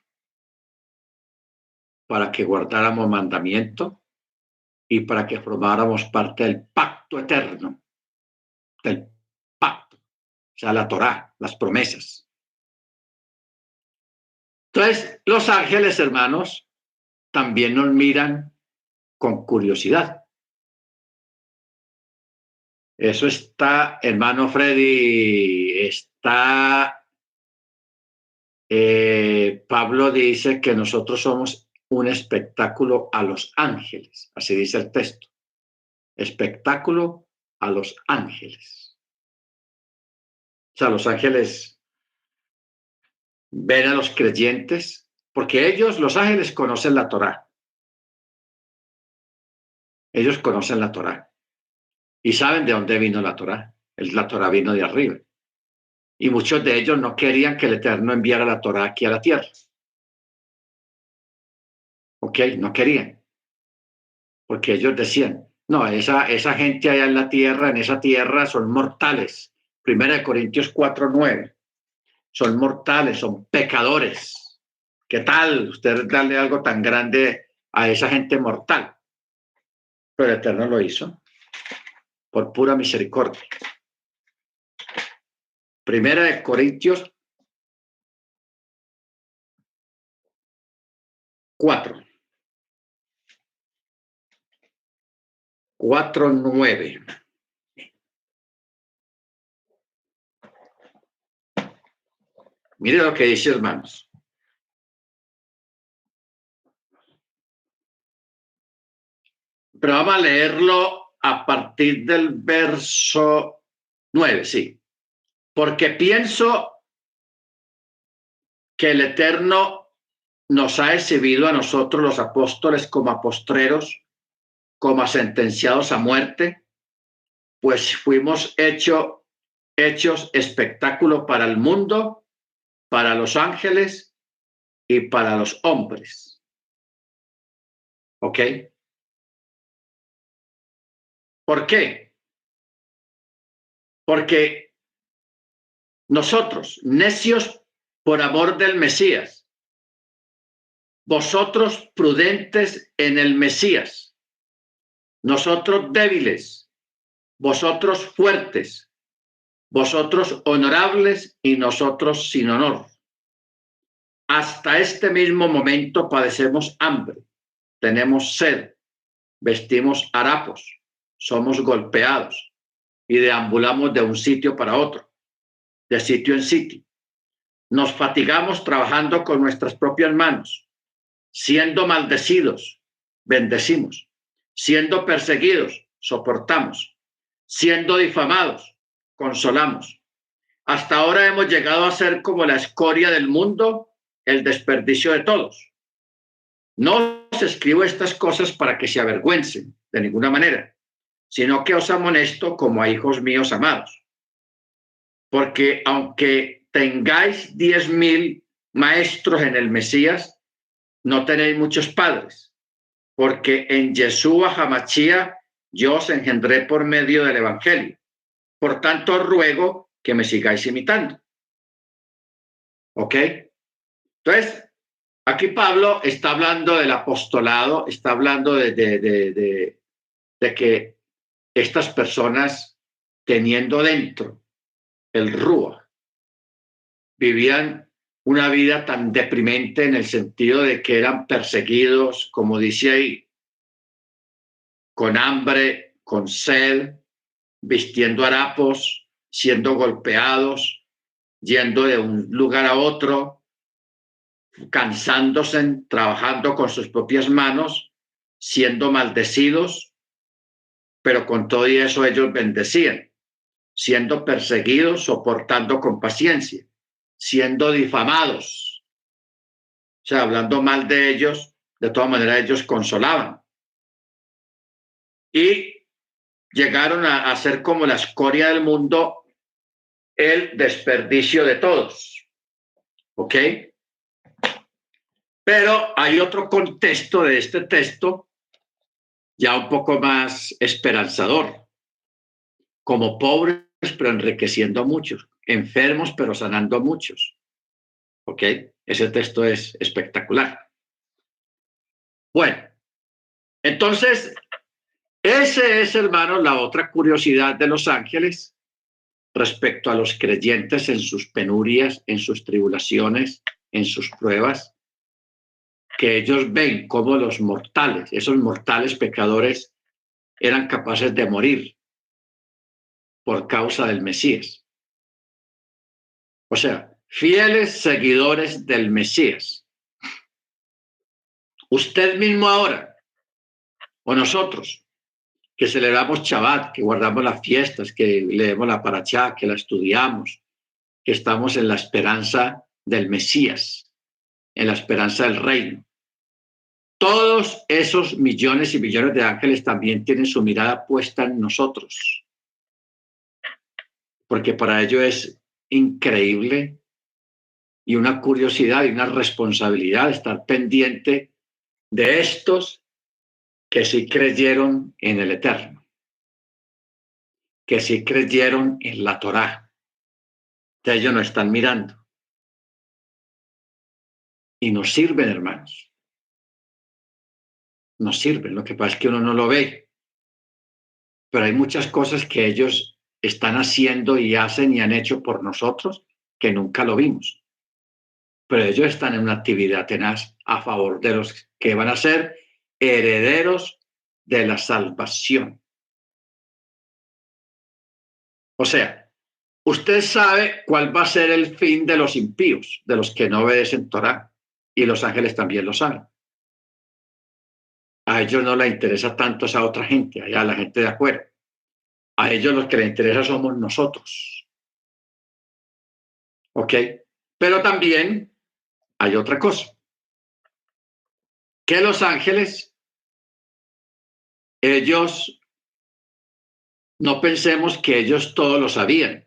para que guardáramos mandamiento y para que formáramos parte del pacto eterno, del pacto, o sea, la Torá, las promesas. Entonces, los ángeles, hermanos, también nos miran con curiosidad. Eso está, hermano Freddy, está, Pablo dice que nosotros somos un espectáculo a los ángeles, así dice el texto, espectáculo a los ángeles. O sea, los ángeles ven a los creyentes, porque ellos, los ángeles, conocen la Torá. Ellos conocen la Torá y saben de dónde vino la Torá. La Torá vino de arriba. Y muchos de ellos no querían que el Eterno enviara la Torá aquí a la tierra. ¿Ok? No querían. Porque ellos decían, no, esa gente allá en la tierra, en esa tierra, son mortales. 1 Corintios 4:9. Son mortales, son pecadores. ¿Qué tal usted darle algo tan grande a esa gente mortal? Pero el Eterno lo hizo por pura misericordia. 1 Corintios 4:9. Mire lo que dice, hermanos. Pero vamos a leerlo a partir del verso 9, sí. Porque pienso que el Eterno nos ha exhibido a nosotros los apóstoles como postreros, como sentenciados a muerte, pues fuimos hechos espectáculo para el mundo, para los ángeles y para los hombres. ¿Ok? ¿Por qué? Porque nosotros, necios por amor del Mesías, vosotros prudentes en el Mesías, nosotros débiles, vosotros fuertes, vosotros honorables y nosotros sin honor. Hasta este mismo momento padecemos hambre, tenemos sed, vestimos harapos, somos golpeados y deambulamos de un sitio para otro, de sitio en sitio. Nos fatigamos trabajando con nuestras propias manos, siendo maldecidos, bendecimos, siendo perseguidos, soportamos, siendo difamados, consolamos. Hasta ahora hemos llegado a ser como la escoria del mundo, el desperdicio de todos. No os escribo estas cosas para que se avergüencen de ninguna manera, sino que os amonesto como a hijos míos amados. Porque aunque tengáis 10,000 maestros en el Mesías, no tenéis muchos padres, porque en Yeshua Hamashia yo os engendré por medio del Evangelio. Por tanto, os ruego que me sigáis imitando. ¿Ok? Entonces, aquí Pablo está hablando del apostolado, está hablando de que estas personas, teniendo dentro el Rúa, vivían una vida tan deprimente en el sentido de que eran perseguidos, como dice ahí, con hambre, con sed, vistiendo harapos, siendo golpeados, yendo de un lugar a otro, cansándose, trabajando con sus propias manos, siendo maldecidos, pero con todo y eso ellos bendecían, siendo perseguidos, soportando con paciencia, siendo difamados, o sea, hablando mal de ellos, de todas maneras ellos consolaban. Y llegaron a ser como la escoria del mundo, el desperdicio de todos. ¿Ok? Pero hay otro contexto de este texto ya un poco más esperanzador, como pobres pero enriqueciendo a muchos, enfermos pero sanando a muchos. ¿Ok? Ese texto es espectacular. Bueno, entonces, ese es, hermanos, la otra curiosidad de los ángeles respecto a los creyentes en sus penurias, en sus tribulaciones, en sus pruebas, que ellos ven cómo los mortales, esos mortales pecadores, eran capaces de morir por causa del Mesías. O sea, fieles seguidores del Mesías. Usted mismo ahora, o nosotros, que celebramos Shabbat, que guardamos las fiestas, que leemos la Parashá, que la estudiamos, que estamos en la esperanza del Mesías, en la esperanza del reino. Todos esos millones y millones de ángeles también tienen su mirada puesta en nosotros, porque para ellos es increíble y una curiosidad y una responsabilidad estar pendiente de estos que sí creyeron en el Eterno, que sí creyeron en la Torá. De ellos nos están mirando y nos sirven, hermanos. Nos sirven. Lo que pasa es que uno no lo ve, pero hay muchas cosas que ellos están haciendo y hacen y han hecho por nosotros que nunca lo vimos. Pero ellos están en una actividad tenaz a favor de los que van a ser herederos de la salvación. O sea, usted sabe cuál va a ser el fin de los impíos, de los que no obedecen Torá, y los ángeles también lo saben. A ellos no les interesa tanto esa otra gente, allá la gente de afuera. A ellos los que les interesa somos nosotros. ¿Ok? Pero también hay otra cosa, que los ángeles, ellos, no pensemos que ellos todo lo sabían,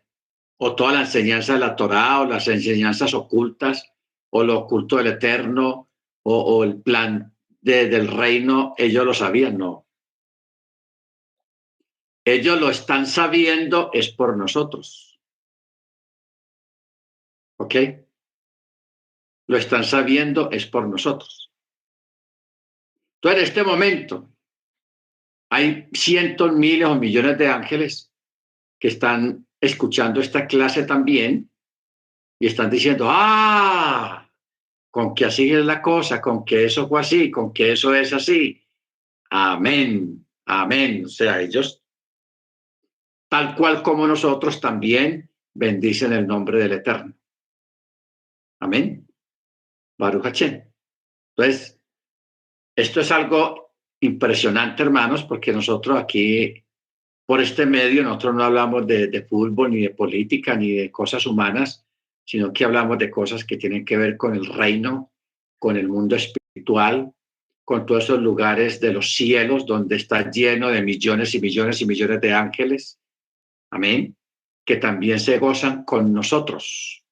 o toda la enseñanza de la Torá, o las enseñanzas ocultas, o lo oculto del Eterno, o el plan del reino, ellos lo sabían, no. Ellos lo están sabiendo es por nosotros. ¿Ok? Lo están sabiendo es por nosotros. Entonces, en este momento, hay cientos, miles o millones de ángeles que están escuchando esta clase también y están diciendo, con que así es la cosa, con que eso fue así, con que eso es así. Amén, amén. O sea, ellos, tal cual como nosotros, también bendicen el nombre del Eterno. Amén. Baruch Hashem. Entonces, esto es algo impresionante, hermanos, porque nosotros aquí, por este medio, nosotros no hablamos de fútbol, ni de política, ni de cosas humanas, sino que hablamos de cosas que tienen que ver con el reino, con el mundo espiritual, con todos esos lugares de los cielos donde está lleno de millones y millones y millones de ángeles. Amén. Que también se gozan con nosotros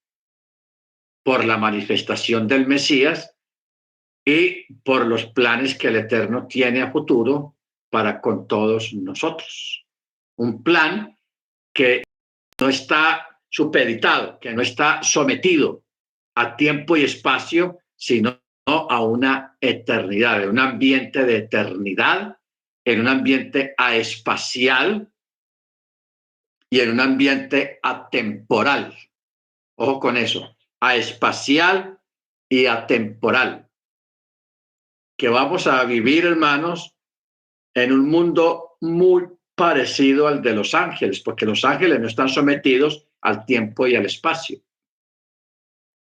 por la manifestación del Mesías y por los planes que el Eterno tiene a futuro para con todos nosotros. Un plan que no está supeditado, que no está sometido a tiempo y espacio, sino a una eternidad, en un ambiente de eternidad, en un ambiente aespacial y en un ambiente atemporal. Ojo con eso, aespacial y atemporal, que vamos a vivir, hermanos, en un mundo muy parecido al de los ángeles, porque los ángeles no están sometidos al tiempo y al espacio.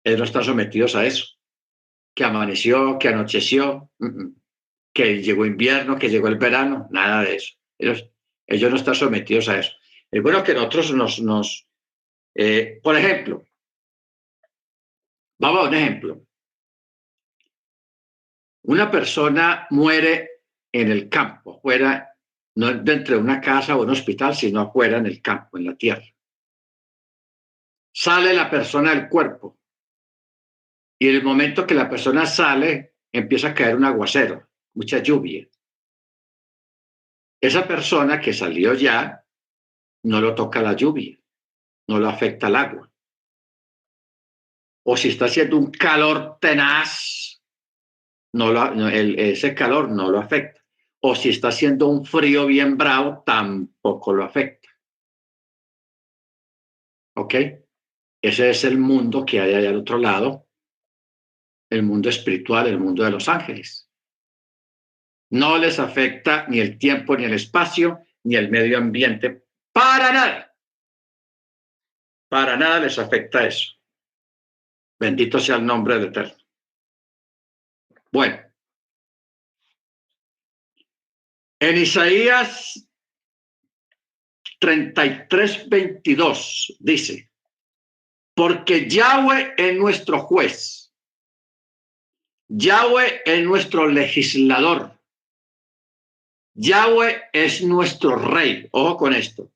Ellos no están sometidos a eso, que amaneció, que anocheció, que llegó invierno, que llegó el verano, nada de eso. Ellos no están sometidos a eso. Es bueno que nosotros por ejemplo, vamos a un ejemplo. Una persona muere en el campo, fuera, no dentro de una casa o un hospital, sino afuera en el campo, en la tierra. Sale la persona del cuerpo y en el momento que la persona sale, empieza a caer un aguacero, mucha lluvia. Esa persona que salió ya, no lo toca la lluvia, no lo afecta el agua. O si está haciendo un calor tenaz, ese calor no lo afecta. O si está haciendo un frío bien bravo, tampoco lo afecta. ¿Ok? Ese es el mundo que hay allá al otro lado, el mundo espiritual, el mundo de los ángeles. No les afecta ni el tiempo, ni el espacio, ni el medio ambiente. Para nada. Para nada les afecta eso. Bendito sea el nombre del Eterno. Bueno, en Isaías 33:22 dice, porque Yahweh es nuestro juez, Yahweh es nuestro legislador, Yahweh es nuestro rey. Ojo con esto.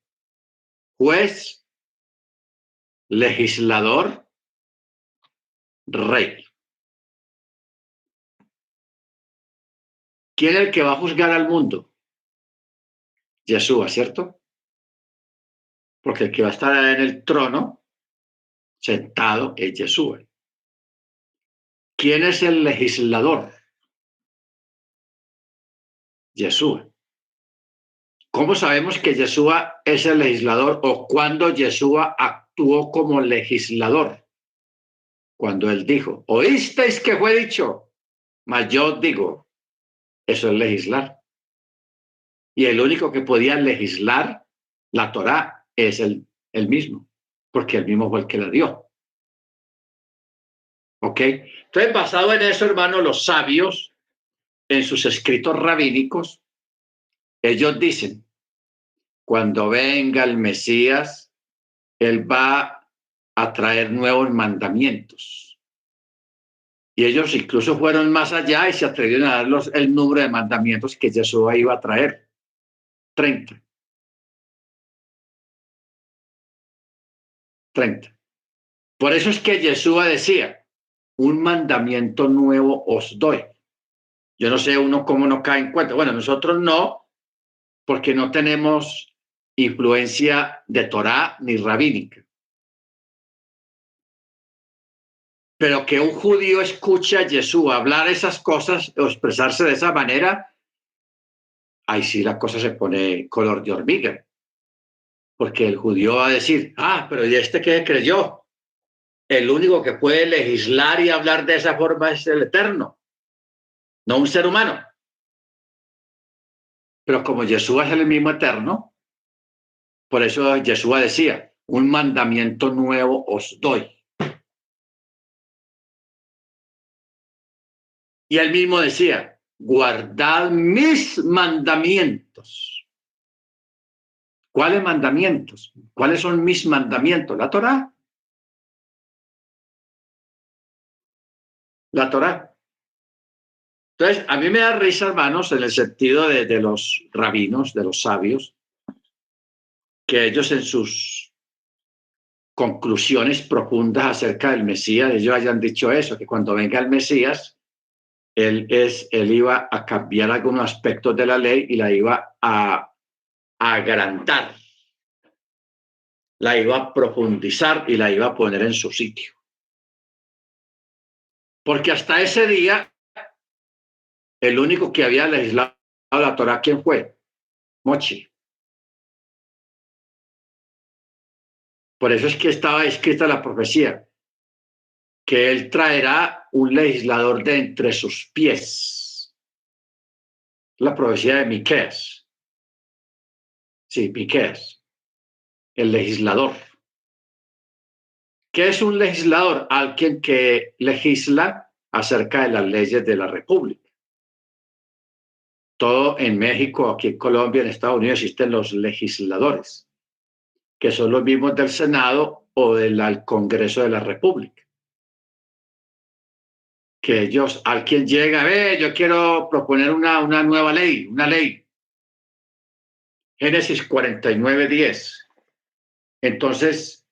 Juez, legislador, rey. ¿Quién es el que va a juzgar al mundo? Yeshua, ¿cierto? Porque el que va a estar en el trono sentado es Yeshua. ¿Quién es el legislador? Yeshua. ¿Cómo sabemos que Yeshua es el legislador o cuándo Yeshua actuó como legislador? Cuando él dijo, oísteis que fue dicho, mas yo digo, eso es legislar. Y el único que podía legislar la Torá es el mismo, porque el mismo fue el que la dio. ¿Ok? Entonces, basado en eso, hermano, los sabios, en sus escritos rabínicos, ellos dicen, cuando venga el Mesías, él va a traer nuevos mandamientos. Y ellos incluso fueron más allá y se atrevieron a dar el número de mandamientos que Yeshua iba a traer. 30. 30. Por eso es que Yeshua decía, un mandamiento nuevo os doy. Yo no sé uno cómo no cae en cuenta. Bueno, nosotros no, porque no tenemos influencia de Torá ni rabínica. Pero que un judío escuche a Yeshua hablar esas cosas o expresarse de esa manera, ahí sí la cosa se pone color de hormiga. Porque el judío va a decir, pero ¿y este qué creyó? El único que puede legislar y hablar de esa forma es el Eterno, no un ser humano. Pero como Yeshua es el mismo Eterno, por eso Yeshua decía, un mandamiento nuevo os doy. Y él mismo decía, guardad mis mandamientos. ¿Cuáles mandamientos? ¿Cuáles son mis mandamientos? La Torá. La Torá. Entonces, a mí me da risa, hermanos, en el sentido de los rabinos, de los sabios, que ellos en sus conclusiones profundas acerca del Mesías, ellos hayan dicho eso, que cuando venga el Mesías, él iba a cambiar algunos aspectos de la ley y la iba a agrandar. la iba a profundizar y la iba a poner en su sitio. Porque hasta ese día, el único que había legislado la Torá, ¿quién fue? Mochi. Por eso es que estaba escrita la profecía, que él traerá un legislador de entre sus pies. La profecía de Miqueas. Sí, Miqueas, el legislador. ¿Qué es un legislador? Alguien que legisla acerca de las leyes de la República. Todo en México, aquí en Colombia, en Estados Unidos existen los legisladores, que son los mismos del Senado o del Congreso de la República. Que ellos, alguien llega, yo quiero proponer una nueva ley, una ley. Génesis 49:10. Entonces,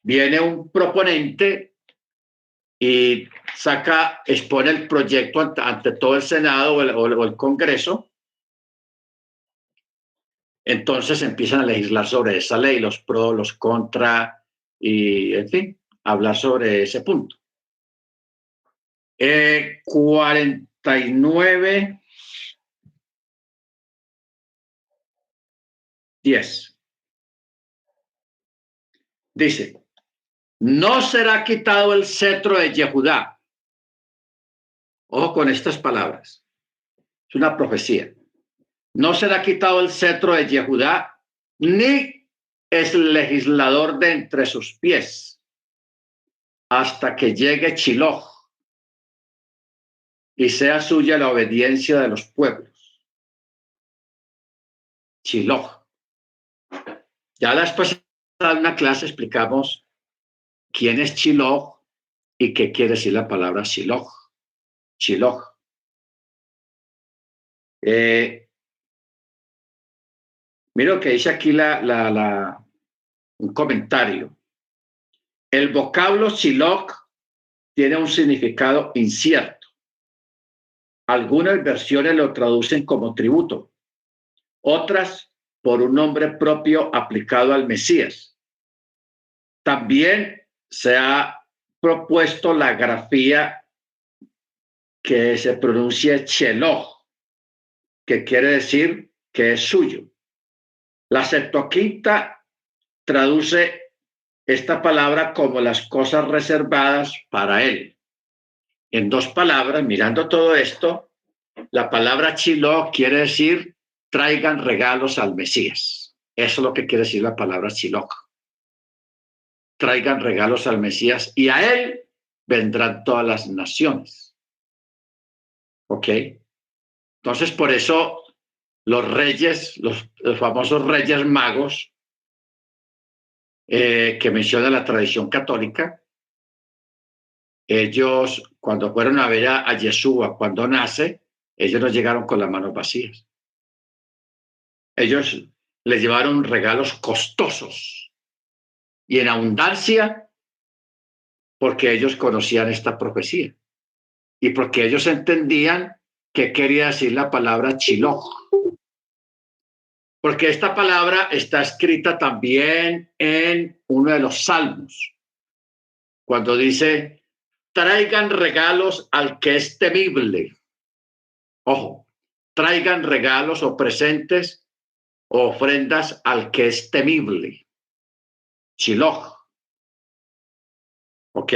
viene un proponente y expone el proyecto ante todo el Senado o el Congreso. Entonces empiezan a legislar sobre esa ley, los pros, los contra, y en fin, hablar sobre ese punto. 49:10. Dice, no será quitado el cetro de Yehudá. Ojo con estas palabras. Es una profecía. No será quitado el cetro de Yehudá, ni es legislador de entre sus pies, hasta que llegue Shiloh y sea suya la obediencia de los pueblos. Shiloh. Ya después de una clase explicamos quién es Shiloh y qué quiere decir la palabra Shiloh. Shiloh. Mira lo que dice aquí un comentario. El vocablo Shiloh tiene un significado incierto. Algunas versiones lo traducen como tributo, otras por un nombre propio aplicado al Mesías. También se ha propuesto la grafía que se pronuncia Sheloh, que quiere decir que es suyo. La Septuaginta traduce esta palabra como las cosas reservadas para él. En dos palabras, mirando todo esto, la palabra Shiloh quiere decir traigan regalos al Mesías. Eso es lo que quiere decir la palabra Shiloh. Traigan regalos al Mesías y a él vendrán todas las naciones. ¿Ok? Entonces, por eso los reyes, los famosos reyes magos que menciona la tradición católica, ellos cuando fueron a ver a Yeshua cuando nace, ellos no llegaron con las manos vacías. Ellos les llevaron regalos costosos y en abundancia porque ellos conocían esta profecía y porque ellos entendían qué quería decir la palabra Shiloh. Porque esta palabra está escrita también en uno de los salmos, cuando dice, traigan regalos al que es temible. Ojo, traigan regalos o presentes o ofrendas al que es temible. Shiloh. ¿Ok?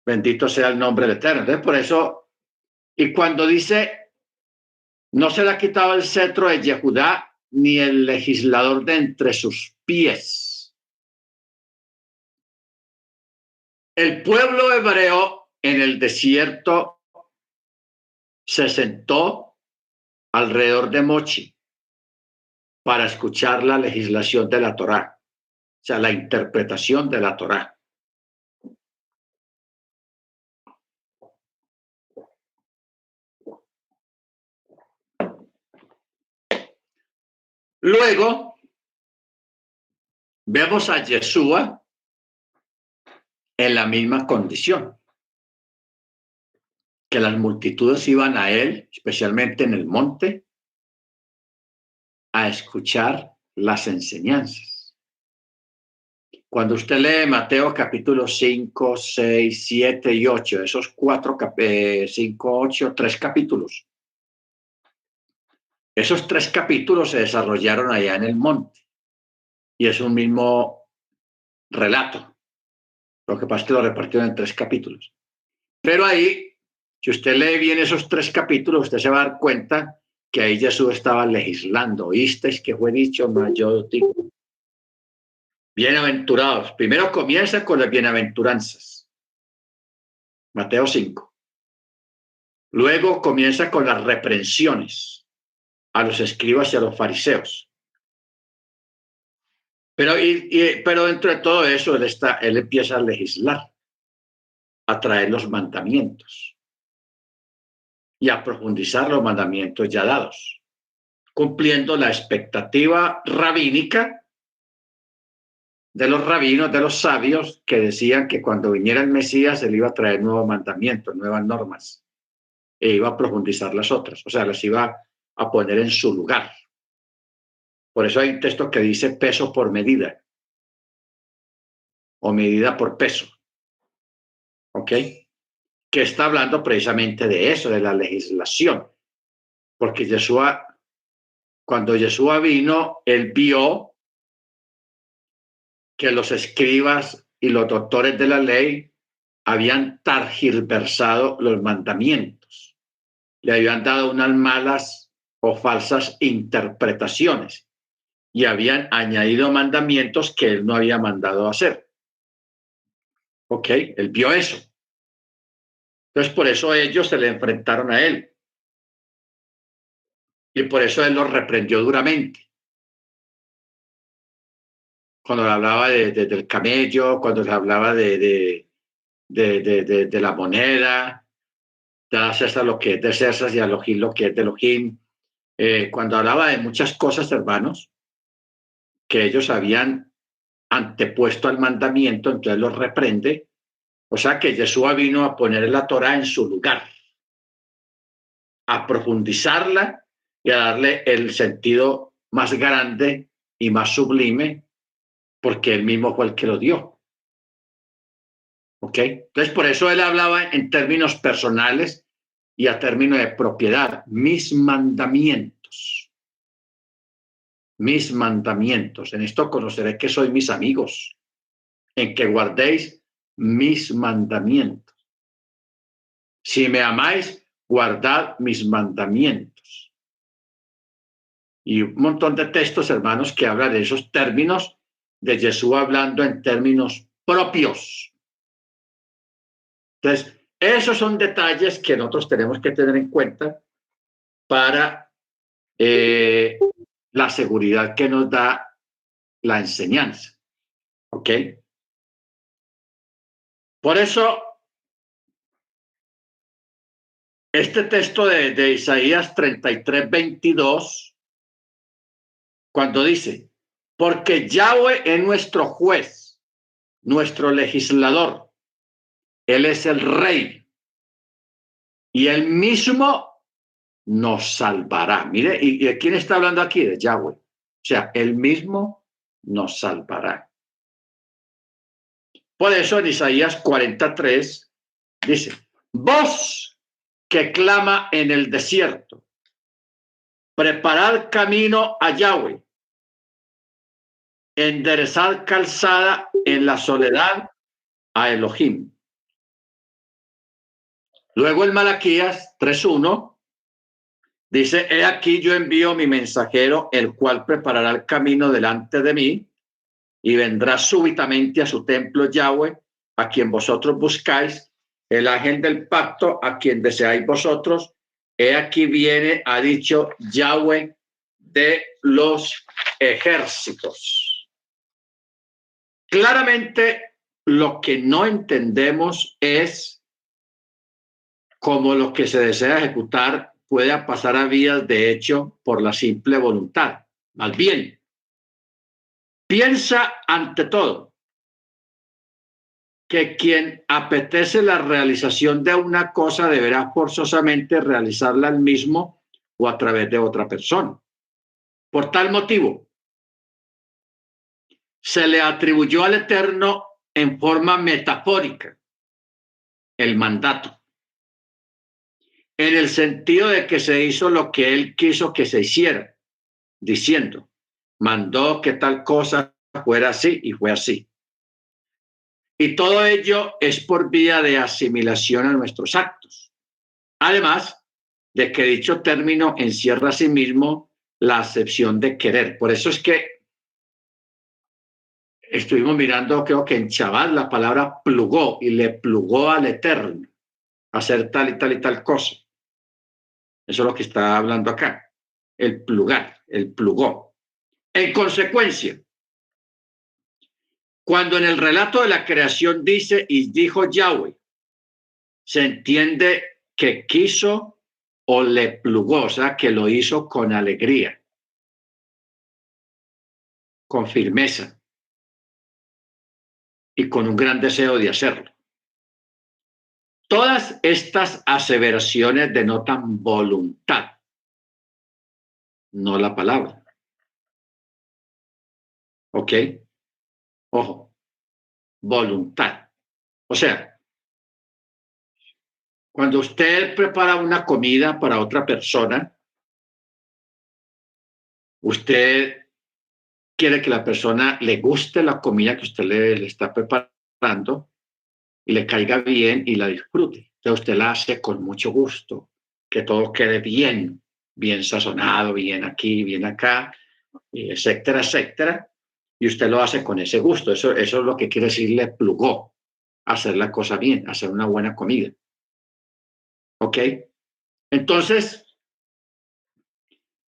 Bendito sea el nombre del Eterno. Entonces, por eso, y cuando dice, no se le ha quitado el cetro de Yehudá, ni el legislador de entre sus pies. El pueblo hebreo en el desierto se sentó alrededor de Mochi para escuchar la legislación de la Torá, o sea, la interpretación de la Torá. Luego, vemos a Yeshua en la misma condición, que las multitudes iban a él, especialmente en el monte, a escuchar las enseñanzas. Cuando usted lee Mateo capítulo 5, 6, 7 y 8, esos 5, 8, 3 capítulos, esos 3 capítulos se desarrollaron allá en el monte y es un mismo relato. Lo que pasa es que lo repartieron en 3 capítulos. Pero ahí, si usted lee bien esos 3 capítulos, usted se va a dar cuenta que ahí Jesús estaba legislando. ¿Oísteis que fue dicho? Mas yo digo. Bienaventurados. Primero comienza con las bienaventuranzas. Mateo 5. Luego comienza con las reprensiones a los escribas y a los fariseos. Pero dentro de todo eso, él empieza a legislar, a traer los mandamientos y a profundizar los mandamientos ya dados, cumpliendo la expectativa rabínica de los rabinos, de los sabios, que decían que cuando viniera el Mesías, él iba a traer nuevos mandamientos, nuevas normas, e iba a profundizar las otras, o sea, las iba a poner en su lugar. Por eso hay un texto que dice peso por medida, o medida por peso, ¿ok? Que está hablando precisamente de eso, de la legislación, porque cuando Yeshua vino, él vio que los escribas y los doctores de la ley habían tergiversado los mandamientos, le habían dado unas malas o falsas interpretaciones y habían añadido mandamientos que él no había mandado a hacer. ¿Ok? Él vio eso. Entonces, por eso ellos se le enfrentaron a él. Y por eso él los reprendió duramente. Cuando hablaba del camello, cuando se hablaba de la moneda, de a César lo que es de César y a Elohim lo que es de Elohim. Cuando hablaba de muchas cosas, hermanos, que ellos habían antepuesto al mandamiento, entonces los reprende. O sea que Yeshua vino a poner la Torah en su lugar, a profundizarla y a darle el sentido más grande y más sublime, porque él mismo fue el que lo dio. ¿Ok? Entonces, por eso él hablaba en términos personales y a términos de propiedad. Mis mandamientos. Mis mandamientos. En esto conoceré que sois mis amigos, en que guardéis mis mandamientos. Si me amáis, guardad mis mandamientos. Y un montón de textos, hermanos, que hablan de esos términos, de Jesús hablando en términos propios. Entonces, esos son detalles que nosotros tenemos que tener en cuenta para la seguridad que nos da la enseñanza. ¿Ok? Por eso, este texto de Isaías 33, 22, cuando dice, porque Yahweh es nuestro juez, nuestro legislador, Él es el rey y Él mismo nos salvará. Mire, ¿y de quién está hablando aquí? De Yahweh. O sea, Él mismo nos salvará. Por eso en Isaías 43 dice, voz que clama en el desierto, preparad camino a Yahweh, enderezar calzada en la soledad a Elohim. Luego el Malaquías 3:1 dice, he aquí yo envío mi mensajero, el cual preparará el camino delante de mí y vendrá súbitamente a su templo Yahweh, a quien vosotros buscáis, el ángel del pacto, a quien deseáis vosotros. He aquí viene, ha dicho Yahweh de los ejércitos. Claramente, lo que no entendemos es cómo lo que se desea ejecutar puede pasar a vías de hecho por la simple voluntad. Más bien, piensa ante todo que quien apetece la realización de una cosa deberá forzosamente realizarla él mismo o a través de otra persona. Por tal motivo, se le atribuyó al Eterno en forma metafórica el mandato, en el sentido de que se hizo lo que él quiso que se hiciera, diciendo, mandó que tal cosa fuera así y fue así. Y todo ello es por vía de asimilación a nuestros actos. Además de que dicho término encierra a sí mismo la acepción de querer. Por eso es que estuvimos mirando, creo que en Chabad, la palabra plugó y le plugó al Eterno hacer tal y tal y tal cosa. Eso es lo que está hablando acá. El plugar, el plugó. En consecuencia, cuando en el relato de la creación dice y dijo Yahweh, se entiende que quiso o le plugó, o sea, que lo hizo con alegría, con firmeza y con un gran deseo de hacerlo. Todas estas aseveraciones denotan voluntad, no la palabra. ¿Ok? Ojo, voluntad. O sea, cuando usted prepara una comida para otra persona, usted quiere que la persona le guste la comida que usted le está preparando y le caiga bien y la disfrute. Entonces usted la hace con mucho gusto, que todo quede bien, bien sazonado, bien aquí, bien acá, etcétera, etcétera. Y usted lo hace con ese gusto. Eso es lo que quiere decir le plugó, hacer la cosa bien, hacer una buena comida. ¿Ok? Entonces,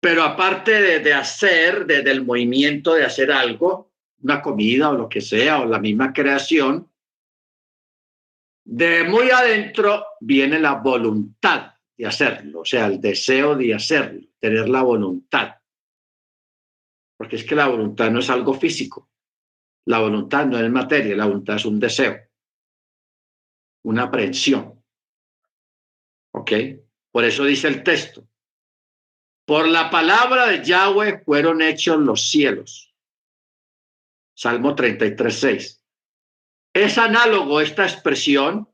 pero aparte de hacer, del movimiento de hacer algo, una comida o lo que sea, o la misma creación, de muy adentro viene la voluntad de hacerlo, o sea, el deseo de hacerlo, tener la voluntad. Porque es que la voluntad no es algo físico, la voluntad no es materia, la voluntad es un deseo, una aprehensión. ¿Ok? Por eso dice el texto, por la palabra de Yahweh fueron hechos los cielos. Salmo 33:6. Es análogo esta expresión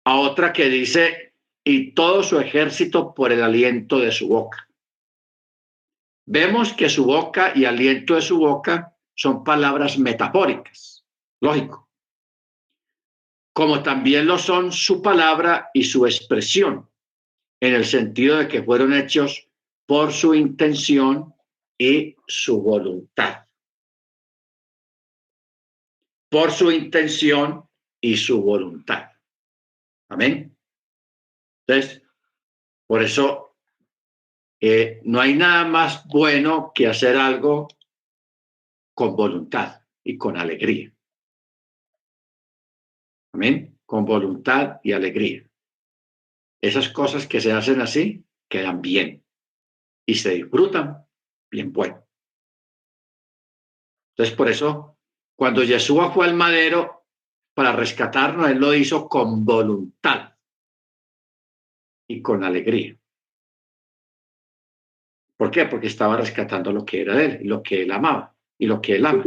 a otra que dice, y todo su ejército por el aliento de su boca. Vemos que su boca y aliento de su boca son palabras metafóricas, lógico, como también lo son su palabra y su expresión, en el sentido de que fueron hechos por su intención y su voluntad. Por su intención y su voluntad. Amén. Entonces, por eso no hay nada más bueno que hacer algo con voluntad y con alegría. Amén. Con voluntad y alegría. Esas cosas que se hacen así quedan bien y se disfrutan bien bueno. Entonces, por eso, cuando Yeshua fue al madero para rescatarnos, él lo hizo con voluntad y con alegría. ¿Por qué? Porque estaba rescatando lo que era de él, y lo que él amaba y lo que él ama,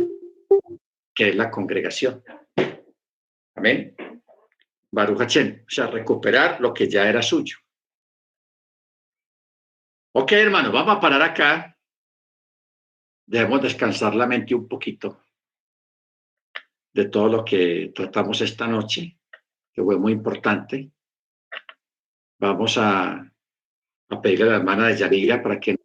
que es la congregación. Amén. Baruch Hashem, o sea, recuperar lo que ya era suyo. Ok, hermano, vamos a parar acá. Debemos descansar la mente un poquito de todo lo que tratamos esta noche, que fue muy importante. Vamos a pedirle a la hermana de Yarira para que